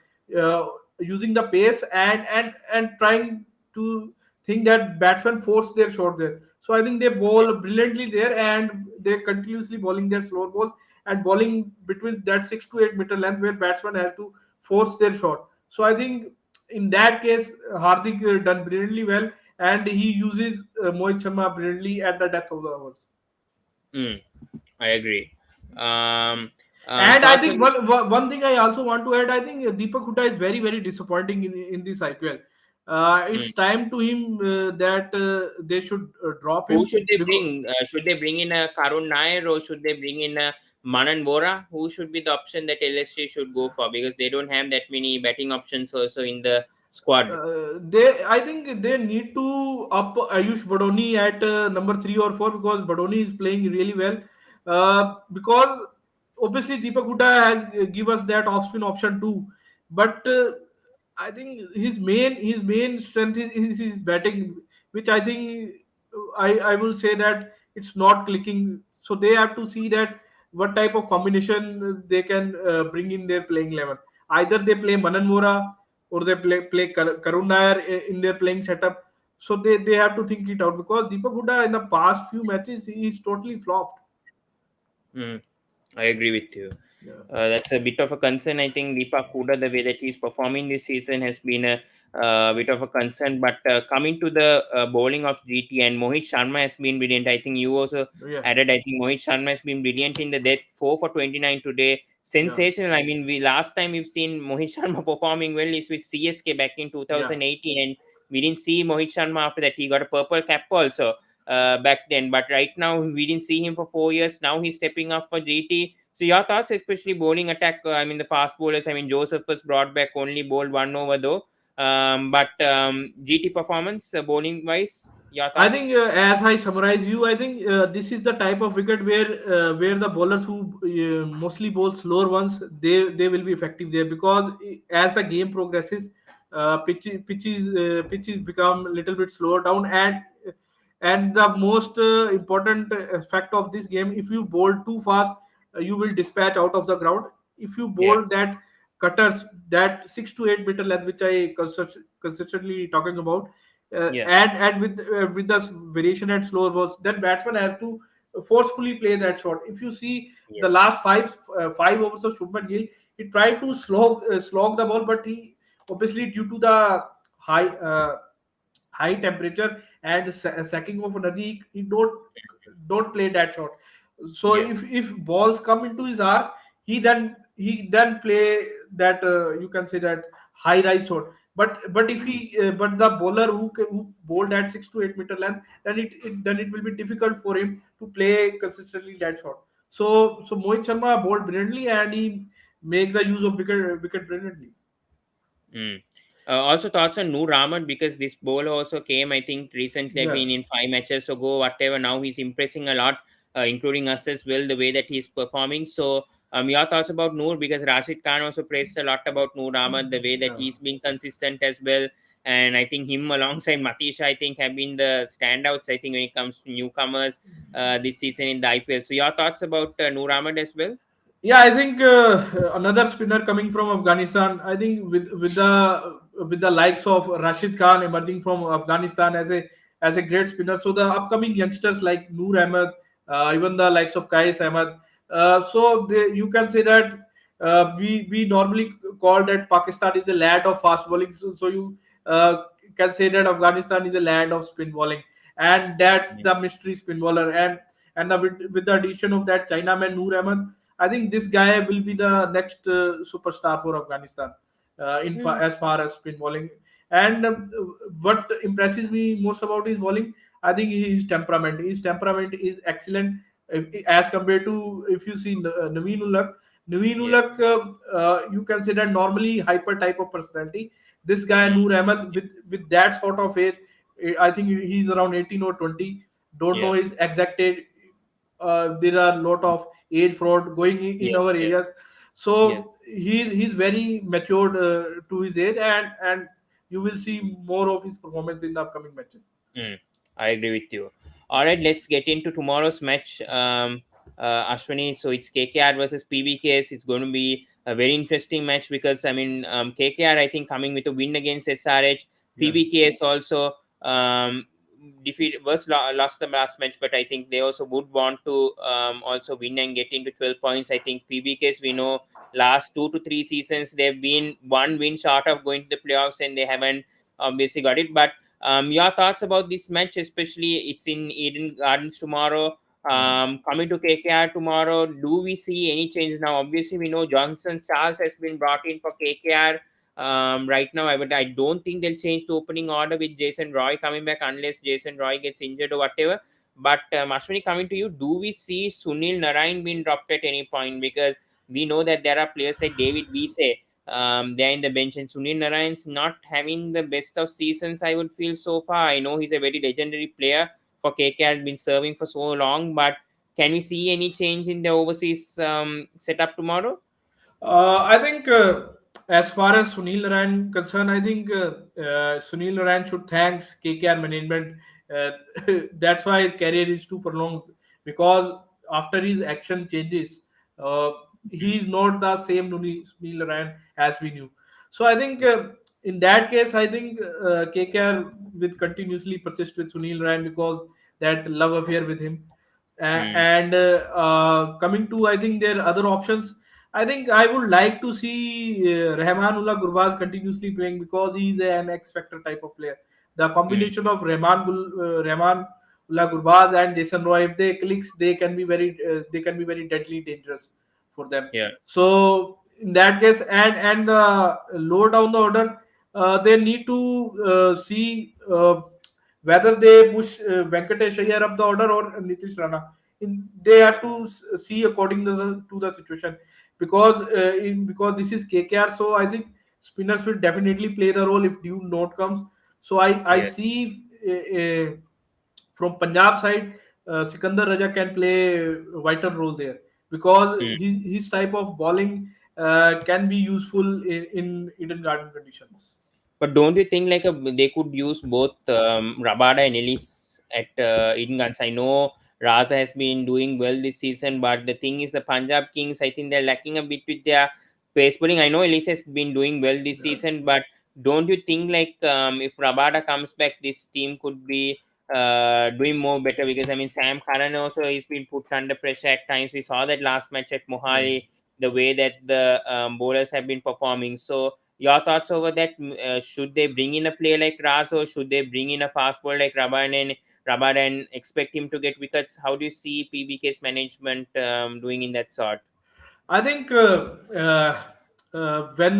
using the pace and trying to think that batsmen force their shot there. So I think they bowl brilliantly there, and they continuously bowling their slow balls and bowling between that 6 to 8 meter length where batsman has to force their shot. So I think in that case, Hardik done brilliantly well, and he uses Mohit Sharma brilliantly at the depth of the overs. Mm, I agree. Um, And I thoughts think on one thing I also want to add, I think Deepak Hooda is very disappointing in this IPL. Mm. It's time to him that they should drop Who him should they because bring? Should they bring in a Karun Nair or should they bring in a Manan Bora? Who should be the option that LSG should go for? Because they don't have that many betting options also in the squad. they I think they need to up Ayush Badoni at number 3 or 4 because Badoni is playing really well. Because obviously Deepak Hooda has give us that off spin option too, but I think his main strength is his batting, which I think I will say that it's not clicking. So they have to see that what type of combination they can bring in their playing 11. Either they play Manan Mora or they play Karun Nair in their playing setup. So they have to think it out because Deepak Hooda in the past few matches he's totally flopped. Mm. I agree with you. Yeah, That's a bit of a concern. I think Deepak Hooda, the way that he's performing this season, has been a bit of a concern. But coming to the bowling of GT and Mohit Sharma has been brilliant. I think you also yeah, added. I think Mohit Sharma has been brilliant in the death 4 for 29 today. yeah, Sensational. I mean, we last time we've seen Mohit Sharma performing well is with CSK back in yeah. 2018, and we didn't see Mohit Sharma after that. He got a purple cap also back then. But right now we didn't see him for 4 years. Now he's stepping up for GT. So your thoughts, especially bowling attack. I mean the fast bowlers. I mean Joseph was brought back, only bowled 1 over though. But GT performance bowling wise, your I think thoughts? as I summarize you, I think this is the type of wicket where the bowlers who mostly bowl slower ones they will be effective there because as the game progresses, pitches become a little bit slower down and the most important fact of this game, if you bowl too fast, you will dispatch out of the ground. If you Yeah, bowl that cutters that 6 to 8 meter length, which I consistently talking about, yeah, and with the variation at slower balls, then batsman has to forcefully play that shot. If you see yeah. the last 5 overs of Shubman Gill, he tried to slog the ball, but he obviously due to the high temperature and sacking of energy, he don't play that shot. So Yeah. if balls come into his arc, he then play that you can say that high rise shot. But if Mm, he but the bowler who bowled at 6 to 8 meter length, then it will be difficult for him to play consistently that shot. So Mohit Sharma bowled brilliantly and he make the use of wicket brilliantly. mm. Also thoughts on Noor Ahmad, because this bowler also came, I think, recently. I've Yeah, been in 5 matches ago, whatever. Now he's impressing a lot, including us as well, the way that he's performing. So, your thoughts about Noor, because Rashid Khan also praised a lot about Noor Ahmad, the way that yeah. he's been consistent as well. And I think him alongside Matisha, I think, have been the standouts, I think, when it comes to newcomers this season in the IPL. So, your thoughts about Noor Ahmad as well? Yeah, I think another spinner coming from Afghanistan. I think with the likes of Rashid Khan emerging from Afghanistan as a great spinner. So the upcoming youngsters like Noor Ahmed, even the likes of Kais Ahmed. You can say that we normally call that Pakistan is the land of fast bowling. So you uh, can say that Afghanistan is a land of spin bowling, and that's Yeah. the mystery spin bowler. And with the addition of that Chinaman Noor Ahmed, I think this guy will be the next superstar for Afghanistan Mm. as far as spin bowling. And what impresses me most about his bowling, I think his temperament. His temperament is excellent as compared to if you see Naveen Ulak. Naveen Yeah. Ulak, you can say that normally hyper type of personality. This guy Mm. Noor Ahmed with that sort of age, I think he's around 18 or 20. Don't know Yeah. his exact age. There are a lot of age fraud going in Yes. our Yes. areas, so Yes. he's very matured to his age, and you will see more of his performance in the upcoming matches. Mm, I agree with you. All right, let's get into tomorrow's match, Ashwani. So it's KKR versus PBKS. It's going to be a very interesting match because KKR, I think, coming with a win against SRH. Yeah, PBKS also lost the last match, but I think they also would want to also win and get into 12 points. I think PBKS, we know, last 2 to 3 seasons they've been one win short of going to the playoffs, and they haven't obviously got it. But your thoughts about this match, especially it's in Eden Gardens tomorrow. yeah. Coming to KKR tomorrow, do we see any changes now? Obviously, we know Johnson Charles has been brought in for KKR. right now. I don't think they'll change the opening order with Jason Roy coming back unless Jason Roy gets injured or whatever. But Ashwini, coming to you, do we see Sunil Narayan being dropped at any point? Because we know that there are players like David Vise, they're in the bench, and Sunil Narayan's not having the best of seasons, I would feel, so far. I know he's a very legendary player for KKR, been serving for so long, but can we see any change in the overseas setup tomorrow? I think as far as Sunil Narayan concerned, I think Sunil Narayan should thanks KKR management. Uh, that's why his career is too prolonged, because after his action changes, uh, he is not the same Sunil Narayan as we knew. So I think in that case, I think KKR will continuously persist with Sunil Narayan because that love affair with him. Hmm. And coming to, I think their other options, I think I would like to see Rahmanullah Gurbaz continuously playing because he's an X factor type of player. The Hmm. combination of Rahmanullah Gurbaz and Jason Roy, if they clicks, they can be very deadly dangerous for them. Yeah. So in that case, and lower down the order, they need to see whether they push Venkatesh Iyer up the order or Nitish Rana. They have to see according to the situation, because because this is KKR, so I think spinners will definitely play the role if due note comes. So I Yes. see from Punjab side, Sikandar Raja can play a vital role there, because Hmm. his type of bowling can be useful in Eden Garden conditions. But don't you think like they could use both Rabada and Ellis at Eden Guns? I know Raza has been doing well this season, but the thing is the Punjab Kings, I think they're lacking a bit with their pace bowling. I know Ellis has been doing well this Yeah. season, but don't you think like if Rabada comes back, this team could be doing more better? Because I mean Sam Curran also has been put under pressure at times. We saw that last match at Yeah. Mohali, the way that the bowlers have been performing. So your thoughts over that? Should they bring in a player like Ras, or should they bring in a fast bowler like Raban and expect him to get wickets? How do you see PBK's management doing in that sort? I think when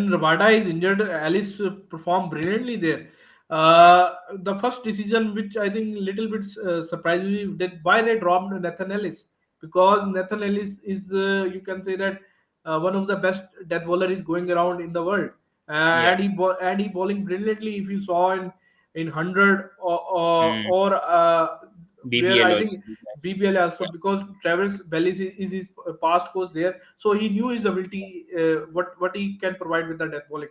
Rabada is injured, Alice performed brilliantly there. The first decision, which I think little bit surprised me, that why they dropped Nathan Ellis, because Nathan Ellis is you can say that one of the best death bowler is going around in the world, Yeah. and he bowling brilliantly. If you saw in 100 Mm. or where BBL I also. think BBL also, because Travis Bellis is his past coach there, so he knew his ability, what he can provide with the death bowling.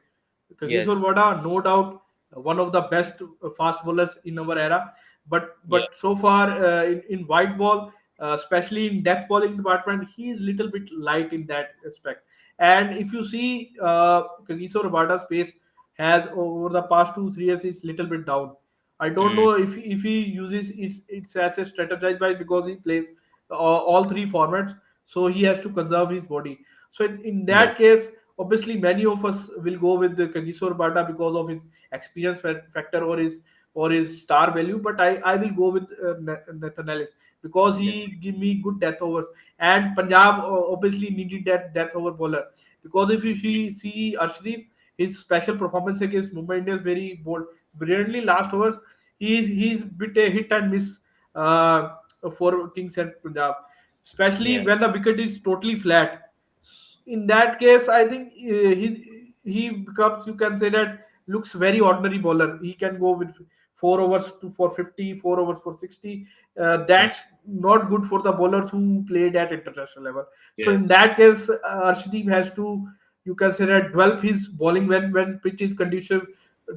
Kageshwar Yes. Vada, no doubt, one of the best fast bowlers in our era, Yeah. but so far in white ball, especially in death bowling department, he is little bit light in that aspect. And if you see Kageshwar Vada's pace has over the past 2 3 years is little bit down. I don't Mm. know if he uses it's as a strategized by, because he plays all three formats, so he has to conserve his body. So in that Yes. case, obviously many of us will go with the Kagishore Bata because of his experience factor or his star value. But I will go with Nathan Ellis because Yeah. he give me good death overs, and Punjab obviously needed that death over bowler, because if you see Arshdeep, his special performance against Mumbai Indians very bold, brilliantly last overs. He's bit a hit and miss uh, for Kings and Punjab, especially Yeah. when the wicket is totally flat. In that case, I think he becomes, you can say that, looks very ordinary bowler. He can go with 4 overs to for 50, 4 overs for 60. Mm. That's not good for the bowlers who played at international level. So in Yes. that case, Arshdeep has to, you can say that, develop his bowling when pitch is conducive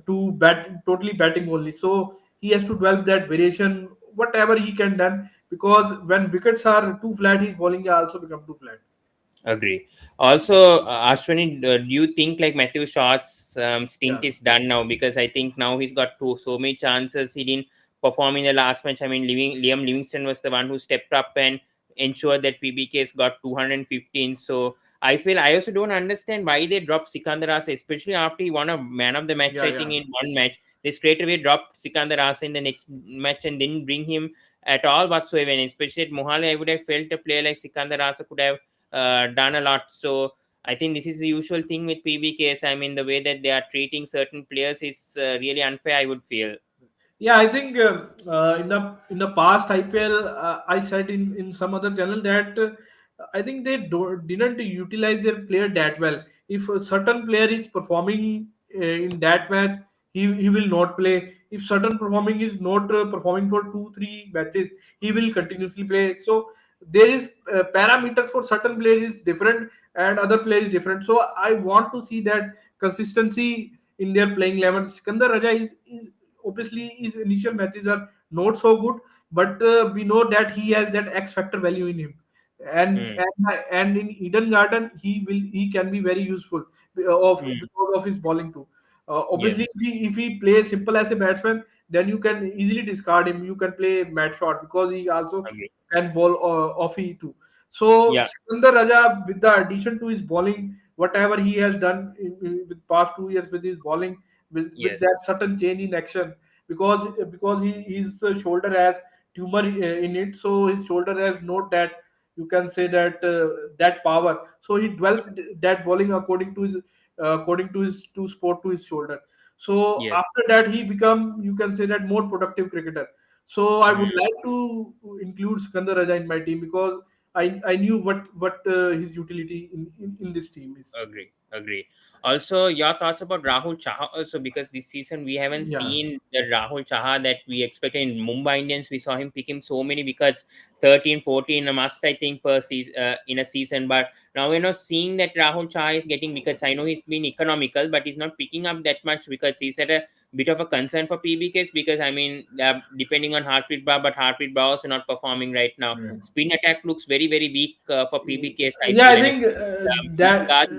to totally batting only. So he has to develop that variation, whatever he can done, because when wickets are too flat, his bowling also become too flat. Agree. Also, Ashwini, do you think like Matthew Shot's stint Yeah, is done now? Because I think now he's got so many chances. He didn't perform in the last match. I mean, Liam Livingston was the one who stepped up and ensured that PBK's got 215. So I feel I also don't understand why they dropped Sikandar Asa, especially after he won a man of the match, yeah, I yeah. think, in one match. They straight away dropped Sikandar Asa in the next match and didn't bring him at all whatsoever. And especially at Mohali, I would have felt a player like Sikandar Asa could have done a lot. So I think this is the usual thing with PBKs. I mean, the way that they are treating certain players is really unfair, I would feel. Yeah, I think in the past IPL, I said in some other channel that I think they didn't utilize their player that well. If a certain player is performing in that match, he will not play. If certain performing is not performing for 2 3 matches, he will continuously play. So there is parameters for certain players is different and other players is different. So I want to see that consistency in their playing 11. Sikandar Raja is obviously his initial matches are not so good, but we know that he has that X factor value in him, and Mm. and in Eden Garden he can be very useful of Mm. because of his bowling too. Obviously, Yes, if he plays simple as a batsman, then you can easily discard him. You can play Matt Shot because he also agree. can bowl offy too. So Yeah, Sikandar Raja, with the addition to his bowling, whatever he has done with past 2 years with his bowling, with yes. that certain change in action, because his shoulder has tumor in it, so his shoulder has not that, you can say that that power, so he developed that bowling according to his to sport to his shoulder. So Yes. after that he become, you can say that, more productive cricketer. So I Mm. would like to include Skandar Raja in my team because I knew what his utility in this team is. Agree, agree. Also, your thoughts about Rahul Chaha also, because this season we haven't Yeah, seen the Rahul Chaha that we expected in Mumbai Indians. We saw him picking so many wickets, 13, 14, a must I think per season in a season. But now we're not seeing that Rahul Chaha is getting wickets. I know he's been economical, but he's not picking up that much wickets. He's at a bit of a concern for PBKs because I mean, depending on Harpreet Bar, but Harpreet Bar also not performing right now. Spin attack looks very, very weak for PBKs yeah, I IPL, and think especially that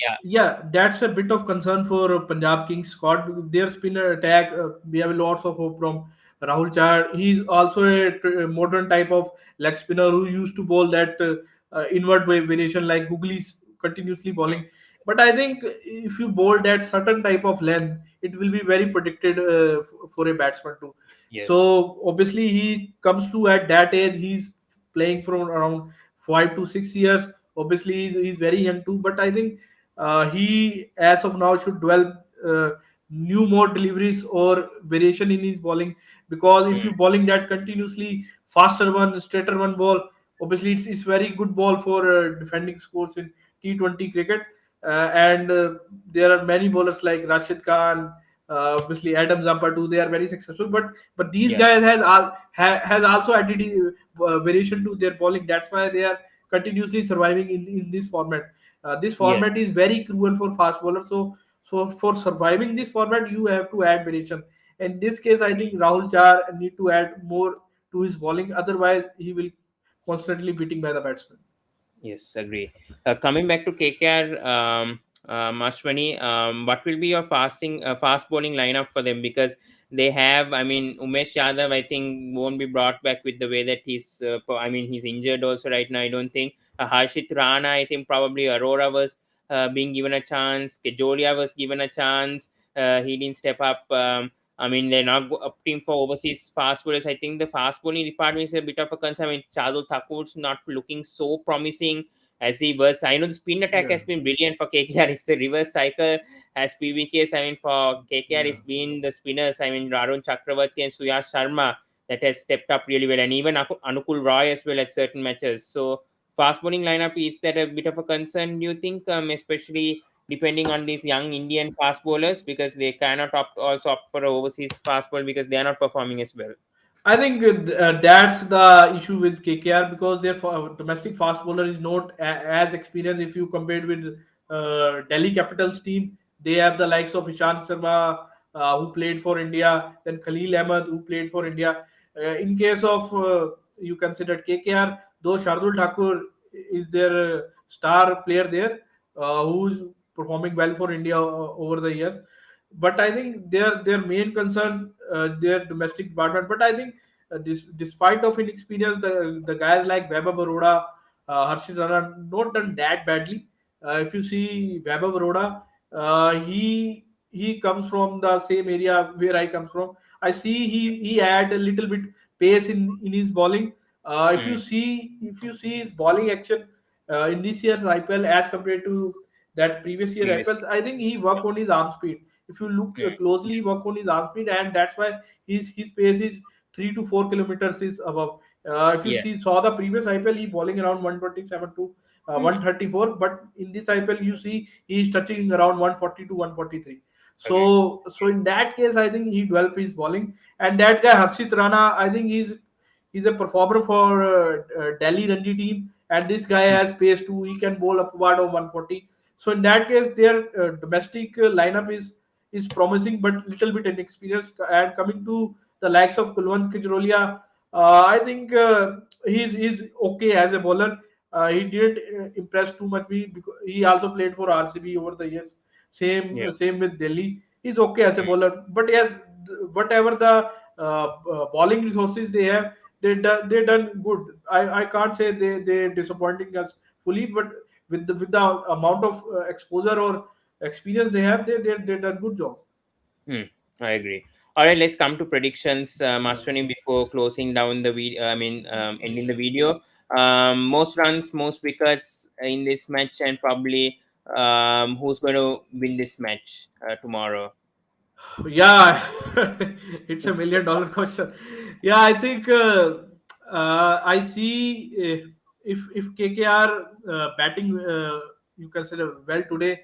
yeah, yeah, that's a bit of concern for Punjab Kings squad. Their spinner attack, we have lots of hope from Rahul Char. He's also a modern type of leg spinner who used to bowl that inward variation like Googlies continuously bowling. But I think if you bowl that certain type of length, it will be very predicted for a batsman too. yes, So obviously he comes to at that age. He's playing from around 5 to 6 years. Obviously he's very young too, but I think he as of now should develop new more deliveries or variation in his bowling, because if mm, you bowling that continuously faster one straighter one ball, obviously it's very good ball for defending scores in T20 cricket. And there are many bowlers like Rashid Khan, obviously Adam Zampa too. They are very successful, but these yes, guys has also added variation to their bowling. That's why they are continuously surviving in this format. This yes, format is very cruel for fast bowlers. So for surviving this format, you have to add variation. In this case, I think Rahul Char need to add more to his bowling. Otherwise, he will constantly beating by the batsman. yes, agree. Coming back to KKR, Ashwani, what will be your fast bowling lineup for them? Because they have, I mean, Umesh Yadav, I think won't be brought back with the way that I mean, he's injured also right now. I don't think Harshit Rana. I think probably Aurora was being given a chance. Kejolia was given a chance. He didn't step up. I mean, they're not opting for overseas fast bowlers. I think the fast bowling department is a bit of a concern. I mean, Chadul Thakur's not looking so promising as he was. I know the spin attack Yeah, has been brilliant for KKR. It's the reverse cycle as PBKs. I mean, for KKR, yeah. it's been the spinners. I mean, Arun Chakravarti and Suyash Sharma that has stepped up really well, and even Anukul Roy as well at certain matches. So, fast bowling lineup, is that a bit of a concern? Do you think, especially depending on these young Indian fast bowlers, because they cannot opt for a overseas fast ball because they are not performing as well. I think that's the issue with KKR because their domestic fast bowler is not as experienced if you compare with Delhi Capitals team. They have the likes of Ishant Sharma who played for India, then Khalil Ahmed who played for India. In case of you consider KKR, though Shardul Thakur is their star player there, who's performing well for India over the years. But I think their main concern their domestic department. But I think despite of inexperience, the guys like Vaibhav Baroda, Harshit Rana not done that badly. If you see Vaibhav Baroda, he comes from the same area where I come from. I see he had a little bit pace in his bowling. Mm, If you see his bowling action, in this year's IPL as compared to that previous year Previous. IPL. I think he worked on his arm speed. If you look Mm, closely, he worked on his arm speed, and that's why his pace is 3 to 4 kilometers is above. If you see yes. saw the previous IPL, he bowling around 127 to Mm, 134, but in this IPL you see he is touching around 140 to 143. agree. So in that case, I think he developed his bowling, and that guy Harshit Rana, I think he's a performer for Delhi Ranji team, and this guy Mm, has pace too. He can bowl upward of 140. So in that case, their domestic lineup is promising, but little bit inexperienced. And coming to the likes of Kulwant Kijrolia, I think he's okay as a bowler. He didn't impress too much me because he also played for RCB over the years. yeah. Same with Delhi. He's okay as a Mm, bowler, but yes, whatever the bowling resources they have, they done good. I can't say they disappointing us fully, but with the amount of exposure or experience they have, they done good job. mm, I agree. All right, let's come to predictions, Ashwini, before closing down the video. I mean, ending the video. Most runs, most wickets in this match, and probably who's going to win this match tomorrow. Yeah, it's $1 million question. Yeah, I think I see if KKR batting you consider well today,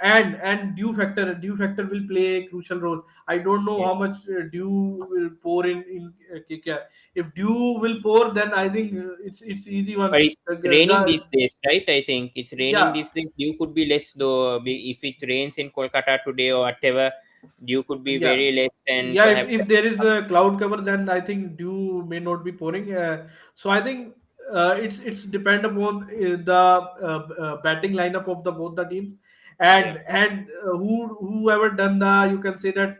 and due factor will play a crucial role. I don't know Yeah. how much dew will pour in KKR. If dew will pour, then I think it's easy one. But it's raining these days, right? I think it's raining Yeah, these days. Dew could be less though. If it rains in Kolkata today or whatever, dew could be yeah, very less and yeah. perhaps. If there is a cloud cover, then I think dew may not be pouring. So I think it's depend upon the batting lineup of the both the teams, Yeah. and whoever done the, you can say that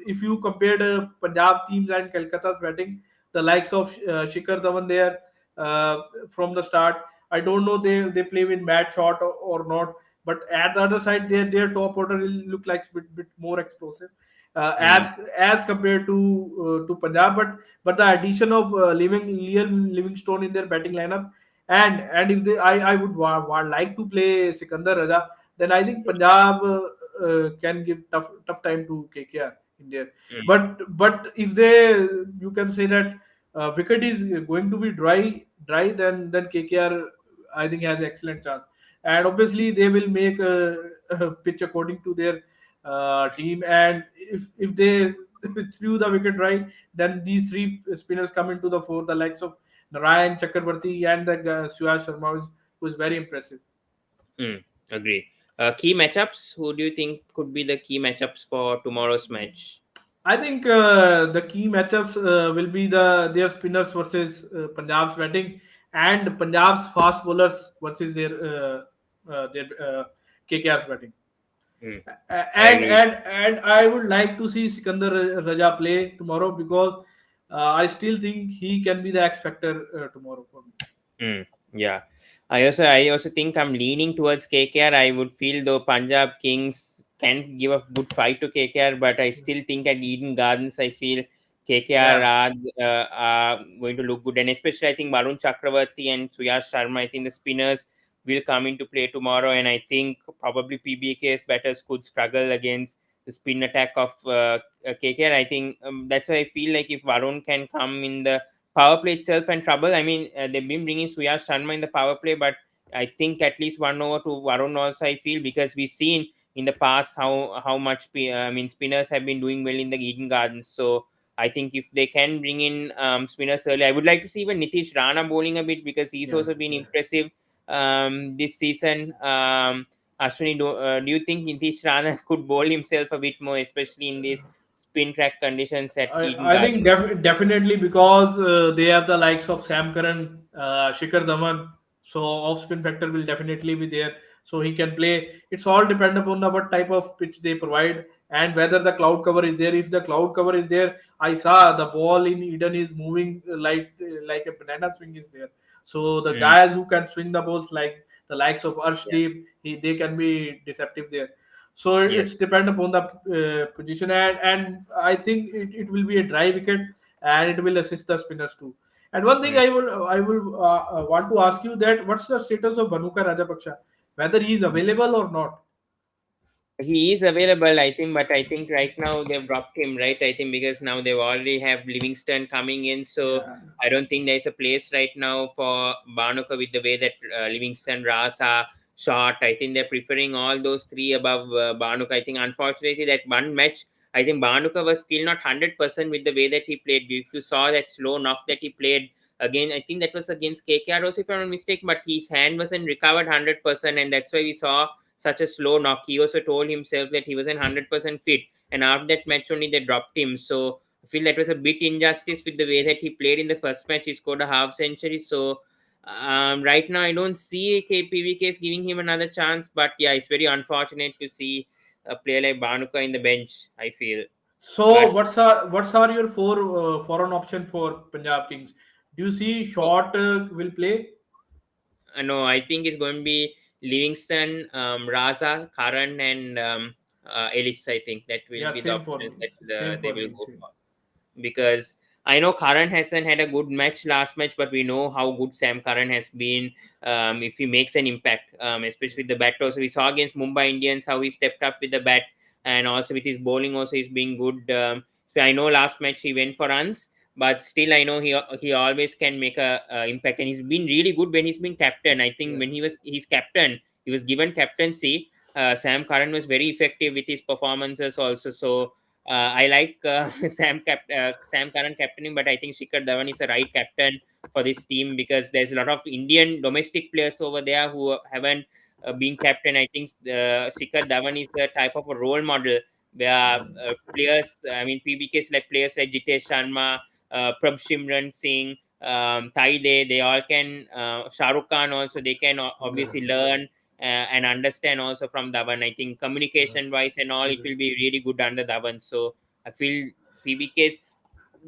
if you compare the Punjab teams and Calcutta's batting, the likes of Shikhar Dhawan there uh, from the start. I don't know they play with Matt Shot or not, but at the other side, their top order will look like bit more explosive Mm, as compared to Punjab. But the addition of Liam Livingstone in their batting lineup, and if they I would like to play Sikandar Raja, then I think Punjab can give tough time to KKR in there. mm, But if they, you can say that wicket is going to be dry, then KKR I think has excellent chance. And obviously they will make a pitch according to their team. And if they threw the wicket right, then these three spinners come into the fore, the likes of Narayan Chakravarti and the Suyash Sharma, who is very impressive. mm, agree. Key matchups. Who do you think could be the key matchups for tomorrow's match? I think the key matchups will be their spinners versus Punjab's batting, and Punjab's fast bowlers versus their KKR's batting. Mm, I And agree. I would like to see Sikandar Raja play tomorrow because I still think he can be the X factor tomorrow for me. Mm, yeah, I also think I'm leaning towards KKR. I would feel though Punjab Kings can give a good fight to KKR, but I still think at Eden Gardens I feel KKR Yeah, are going to look good, and especially I think Varun Chakravarti and Suyash Sharma. I think the spinners will come into play tomorrow, and I think probably PBKS batters could struggle against the spin attack of KKR. I think that's why I feel like if Varun can come in the power play itself and trouble. I mean, they've been bringing Suyash Sharma in the power play, but I think at least one over to Varun also. I feel because we've seen in the past how much I mean spinners have been doing well in the Eden Gardens. So I think if they can bring in spinners early, I would like to see even Nitish Rana bowling a bit because he's yeah. also been impressive this season. Ashwini, do you think Nitish Rana could bowl himself a bit more, especially in these spin track conditions at Eden I think Gardens? definitely because they have the likes of Sam Curran, Shikhar Dhawan, so off spin factor will definitely be there. So he can play. It's all depend upon the what type of pitch they provide and whether the cloud cover is there. If the cloud cover is there, I saw the ball in Eden is moving like a banana swing is there. So the Mm, guys who can swing the balls like the likes of yeah. Arshdeep, they can be deceptive there. So it's Yes. depend upon the position, and I think it will be a dry wicket, and it will assist the spinners too. And one thing Mm. I will want to ask you that what's the status of Bhanuka Rajapaksha, whether he is available or not? He is available, I think, but I think right now they've dropped him, right? I think because now they already have Livingston coming in, so Yeah. I don't think there's a place right now for Barnuka with the way that Livingston, Rasa, Shot. I think they're preferring all those three above Barnuka. I think unfortunately that one match, I think Barnuka was still not 100% with the way that he played. If you saw that slow knock that he played again, I think that was against KKR also, if I'm not mistaken, but his hand wasn't recovered 100%, and that's why we saw such a slow knock. He also told himself that he wasn't 100% fit, and after that match only they dropped him. So I feel that was a bit injustice with the way that he played in the first match. He scored a half century. So right now I don't see PBKS giving him another chance. But yeah, it's very unfortunate to see a player like Banuka in the bench, I feel. So But what's are your foreign option for Punjab Kings? Do you see oh, Short will play? no, I think it's going to be Livingston, Raza, Karan, and Ellis. I think that will Yeah, be the same for options me. that Same they for will me. go Same. for. Because I know Karan hasn't had a good match last match, but we know how good Sam Karan has been. If he makes an impact, especially with the bat. Also, we saw against Mumbai Indians how he stepped up with the bat, and also with his bowling. Also, he's been good. So I know last match he went for runs, but still I know he always can make a impact, and he's been really good when he's been captain. I think Yeah. when he's captain, he was given captaincy. Sam Karan was very effective with his performances also. So I like Sam Curran captaining, but I think Shikhar Dhawan is the right captain for this team because there's a lot of Indian domestic players over there who haven't been captain. I think Shikhar Dhawan is the type of a role model where players, I mean PBKs like players like Jitesh Sharma, Prabh Simran Singh, Taide, they all can, Shah Rukh Khan also, they can Yeah. obviously learn and understand also from Dhawan. I think communication wise and all, it will be really good under Dhawan. So I feel PBKs.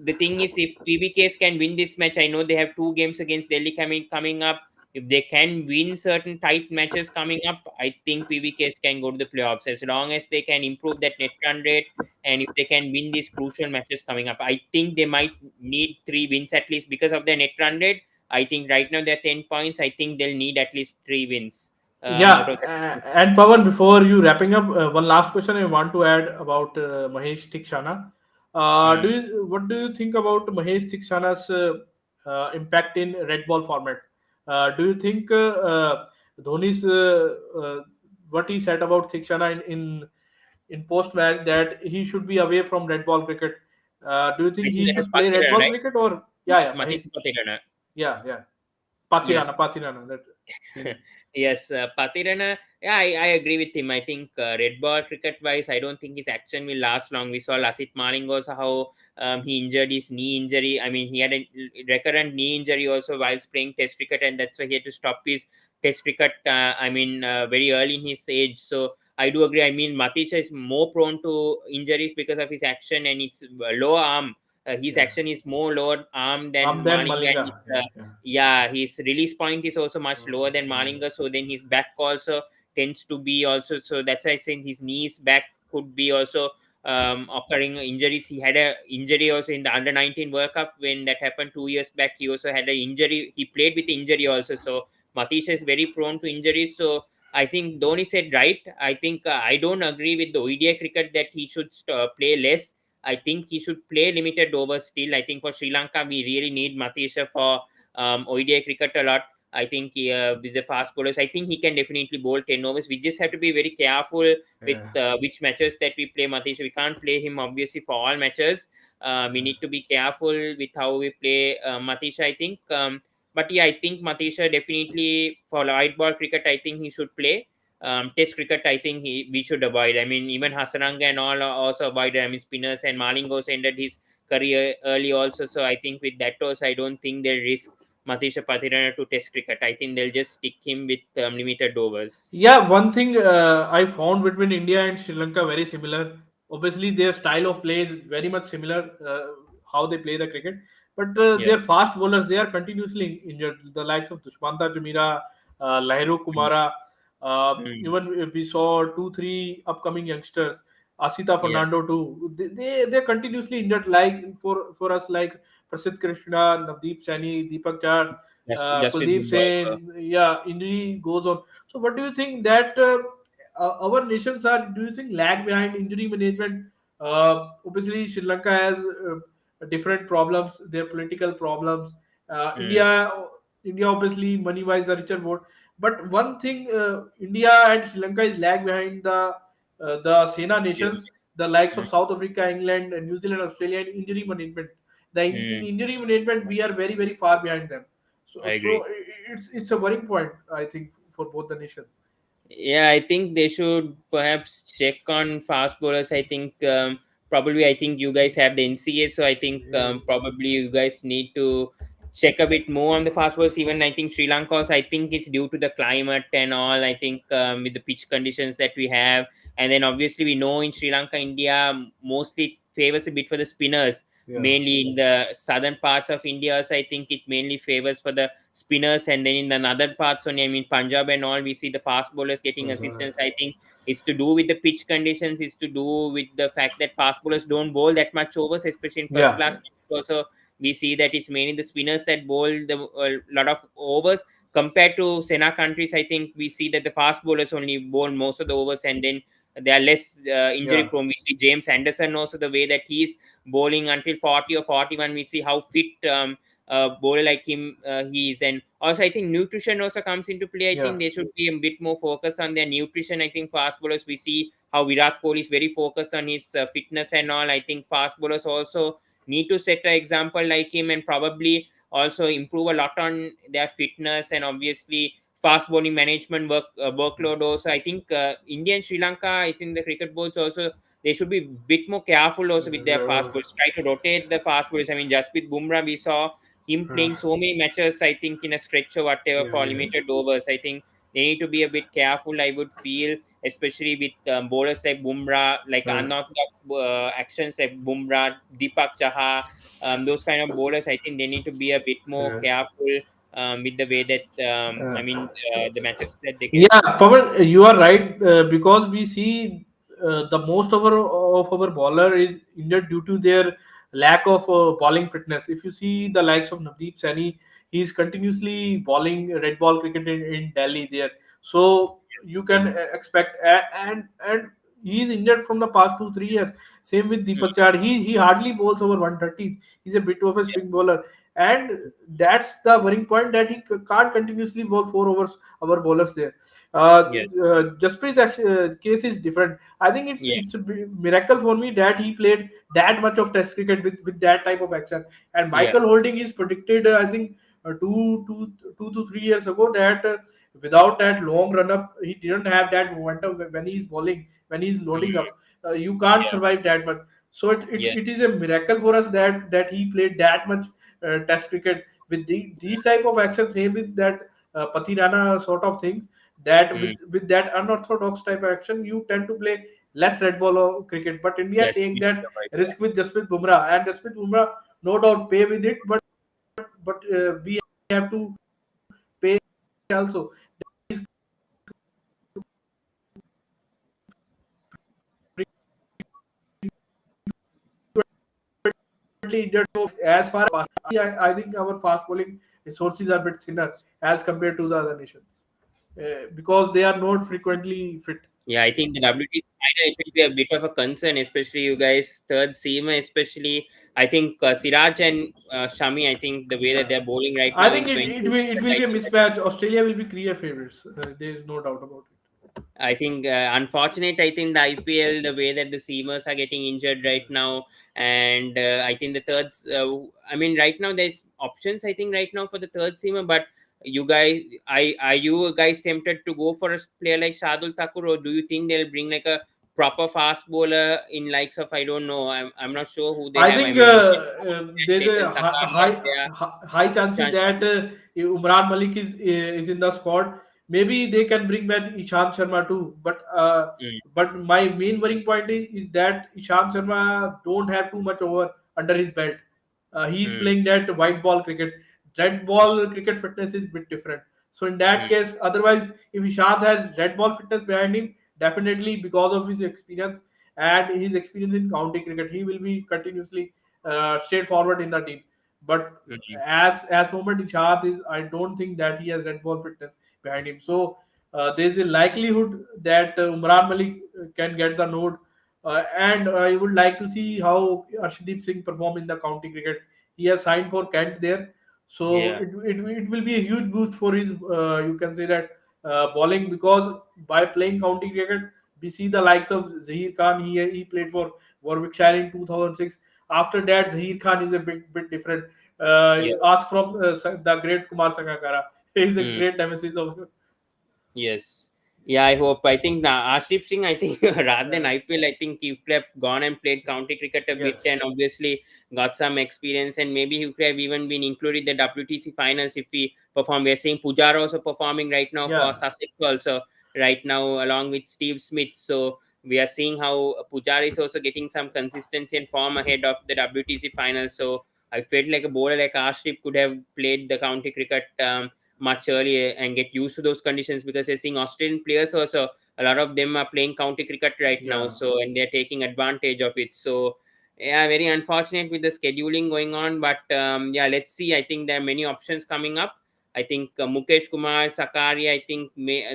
The thing is, if PBKs can win this match, I know they have two games against Delhi coming up. If they can win certain tight matches coming up, I think PBKs can go to the playoffs as long as they can improve that net run rate, and if they can win these crucial matches coming up. I think they might need three wins at least because of their net run rate. I think right now they're 10 points. I think they'll need at least three wins out Yeah, of the. and Pawan, before you wrapping up, one last question I want to add about Mahesh Tikshana. Hmm. What do you think about Mahesh Tikshana's impact in red ball format? Do you think Dhoni's what he said about Tikshana in post match that he should be away from red ball cricket? Do you I think think he that was should play red Pathirana, ball right? cricket or yeah, Mahesh, Matisha Pathirana. yeah, Yes. Pathirana that his name. Yes, Pathirana. Yeah, I agree with him. I think red ball cricket wise, I don't think his action will last long. We saw Lasit Maling also how he injured his knee injury. I mean, he had a recurrent knee injury also while playing Test cricket, and that's why he had to stop his Test cricket. I mean, very early in his age. So I do agree. I mean, Matisha is more prone to injuries because of his action and its lower arm. His Yeah. action is more lower arm than Then Malinga, and Malinga. Yeah, yeah. yeah, his release point is also much lower than Mm. Malinga, so then his back also tends to be also, so that's why I think his knees back could be also occurring injuries. He had a injury also in the under 19 World Cup when that happened 2 years back. He also had an injury. He played with injury also. So Matisha is very prone to injuries. So I think Dhoni said right. I think I don't agree with the ODI cricket that he should play less. I think he should play limited overs still. I think for Sri Lanka we really need Matisha for ODI cricket a lot. I think with the fast bowlers, I think he can definitely bowl 10 overs. We just have to be very careful with Yeah. which matches that we play Matisha. We can't play him obviously for all matches. We need to be careful with how we play Matisha, I think. But yeah, I think Matisha definitely for white ball cricket, I think he should play. Test cricket, I think we should avoid. I mean, even Hasaranga and all are also avoided. I mean, spinners and Malingos ended his career early also. So I think with that also, I don't think they'll risk Matisha Pathirana to Test cricket. I think they'll just stick him with limited overs. Yeah, one thing I found between India and Sri Lanka very similar. Obviously, their style of play is very much similar, how they play the cricket. But Yeah. their fast bowlers, they are continuously injured. The likes of Dushmanta Jamira, Lahiru Mm. Kumara, Mm. even we saw two, three upcoming youngsters. Asita Yeah. Fernando too. They're continuously injured. Like for us, like Prasidh Krishna, Navdeep Saini, Deepak Char, Just with Kuldeep Bumrah also. Sen. Yeah, injury goes on. So what do you think that our nations are? Do you think lag behind injury management? Obviously, Sri Lanka has different problems. Their political problems. Mm. India obviously money wise the richer board. But one thing, India and Sri Lanka is lag behind the Sena Yeah. nations, the likes Mm. of South Africa, England, and New Zealand, Australia, in injury management. In Mm. injury management, we are very far behind them. I So agree. it's a worrying point, I think, for both the nations. Yeah, I think they should perhaps check on fast bowlers. I think probably I think you guys have the NCA, so I think probably you guys need to check a bit more on the fast bowlers. Even I think Sri Lanka also, I think it's due to the climate and all. I think with the pitch conditions that we have, and then obviously we know in Sri Lanka, India mostly favors a bit for the spinners. Yeah, Mainly in the southern parts of India, so I think it mainly favors for the spinners, and then in the other parts only, I mean Punjab and all, we see the fast bowlers getting assistance. I think it's to do with the pitch conditions, it's to do with the fact that fast bowlers don't bowl that much overs, especially in first yeah, class cricket. Also we see that it's mainly the spinners that bowl the a lot of overs compared to Sena countries. I think we see that the fast bowlers only bowl most of the overs, and then they are less injury yeah, prone. We see James Anderson also, the way that he's bowling until 40 or 41, we see how fit bowler like him he is. And also I think nutrition also comes into play. I yeah, think they should be a bit more focused on their nutrition. I think fast bowlers, we see how Virat Kohli is very focused on his fitness and all. I think fast bowlers also need to set an example like him, and probably also improve a lot on their fitness, and obviously fast bowling management workload also. I think India and Sri Lanka, I think the cricket boards also, they should be a bit more careful also with their fast bowlers, try to rotate the fast bowlers. I mean, just with Bumrah we saw him playing so many matches, I think, in a stretch or whatever for yeah, limited overs. I think they need to be a bit careful, I would feel, especially with bowlers like Bumrah, like yeah. unorthodox actions like Bumrah, Deepak Chaha, those kind of bowlers. I think they need to be a bit more Yeah. careful with the way that, Uh, I mean, the matches that they get. Yeah, Pawan, you are right because we see the most of our bowler is injured due to their lack of bowling fitness. If you see the likes of Navdeep Saini, he is continuously bowling red ball cricket in Delhi there. So you can expect and he is injured from the past 2 3 years. Same with Mm, Deepak Char. He hardly bowls over 130s. He's a bit of a yeah. swing bowler, and that's the worrying point that he can't continuously bowl 4 overs, our bowlers there. Yes. Jasprit's case is different. I think Yeah. it's a miracle for me that he played that much of Test cricket with that type of action. And Yeah. Michael Holding is predicted, I think, 2 to 3 years ago that without that long run up, he didn't have that momentum when he's bowling, when he's Mm, loading up. You can't yeah. survive that much. So Yeah. it is a miracle for us that he played that much Test cricket with these type of actions. Same with that Patirana sort of things, that Mm, with that unorthodox type of action you tend to play less red ball or cricket, but India yes. take that risk with Jasprit Bumrah, and Jasprit Bumrah no doubt pay with it, but we have to pay also. Injured. So as far as I think our fast bowling resources are a bit thinner as compared to the other nations because they are not frequently fit. Yeah, I think the WT final, it will be a bit of a concern, especially you guys third seamer, especially I think Siraj and Shami. I think the way that Yeah. they're bowling right I now think is going to it the will be a likes of, mismatch. Australia will be clear favorites. There is no doubt about I think unfortunate. I think the IPL, the way that the seamers are getting injured right now, and I think the thirds. I mean, right now there's options. I think right now for the third seamer, but you guys, are you guys tempted to go for a player like Shardul Thakur, or do you think they'll bring like a proper fast bowler in likes of, I don't know. I'm not sure who they I have. I think mean, you there's Chetan a Sakaria, there, high chances Ishan that Sharma. Umran Malik is in the squad. Maybe they can bring back Ishant Sharma too. Mm, But my main worrying point is that Ishant Sharma don't have too much over under his belt. He's mm, playing that white ball cricket. Red ball cricket fitness is bit different. So in that mm, case, otherwise, if Ishant has red ball fitness behind him, definitely because of his experience, and his experience in county cricket, he will be continuously straightforward in the team. But Mhm. as Mohammad Ishad is, I don't think that he has red ball fitness behind him. So there is a likelihood that Umran Malik can get the nod. And I would like to see how Arshdeep Singh perform in the county cricket. He has signed for Kent there, so Yeah, it will be a huge boost for his, you can say that, bowling, because by playing county cricket we see the likes of Zahir Khan. He played for Warwickshire in 2006. After that, Zahir Khan is a bit different. yeah. Ask from the great Kumar Sangakkara. He is a Mm. great nemesis of. Yes. Yeah, I hope. I think Arshdeep Singh, I think rather than uh, IPL, I think he could have gone and played county cricket a bit yes. and obviously got some experience. And maybe he could have even been included in the WTC finals if he performed. We're seeing Pujara also performing right now for Yeah. Sussex also, right now, along with Steve Smith. So we are seeing how Pujara is also getting some consistency and form ahead of the WTC finals. So I felt like a bowler like Arshdeep could have played the county cricket. Much earlier and get used to those conditions, because you're seeing Australian players also, a lot of them are playing county cricket right now, Yeah. so and they're taking advantage of it. So yeah, very unfortunate with the scheduling going on, but yeah, let's see. I think there are many options coming up. I think Mukesh Kumar, Sakari, I think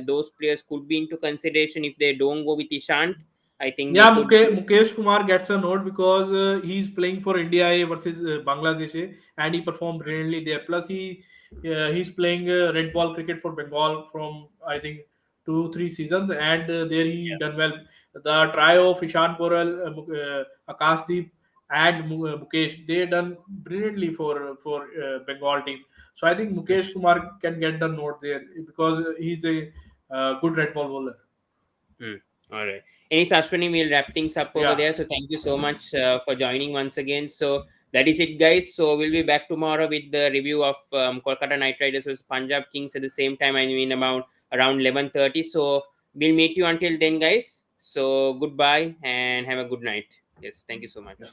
those players could be into consideration if they don't go with Ishant. I think they Yeah, could be. Mukesh Kumar gets a note because he's playing for India A versus Bangladesh A, and he performed brilliantly there. Plus, he's playing red ball cricket for Bengal from, I think, 2 3 seasons, and there he done well. The trio of Ishan Poral, Akashdeep, and Mukesh, they done brilliantly for Bengal team. So I think Mukesh Kumar can get the note there because he's a good red ball bowler. Hmm. All right. Any Ashwini, we'll wrap things up over Yeah, there. So thank you so much for joining once again. So that is it, guys. So we'll be back tomorrow with the review of Kolkata Knight Riders versus Punjab Kings at the same time. I mean, about around 11:30. So we'll meet you until then, guys. So goodbye and have a good night. Yes, thank you so yeah. much.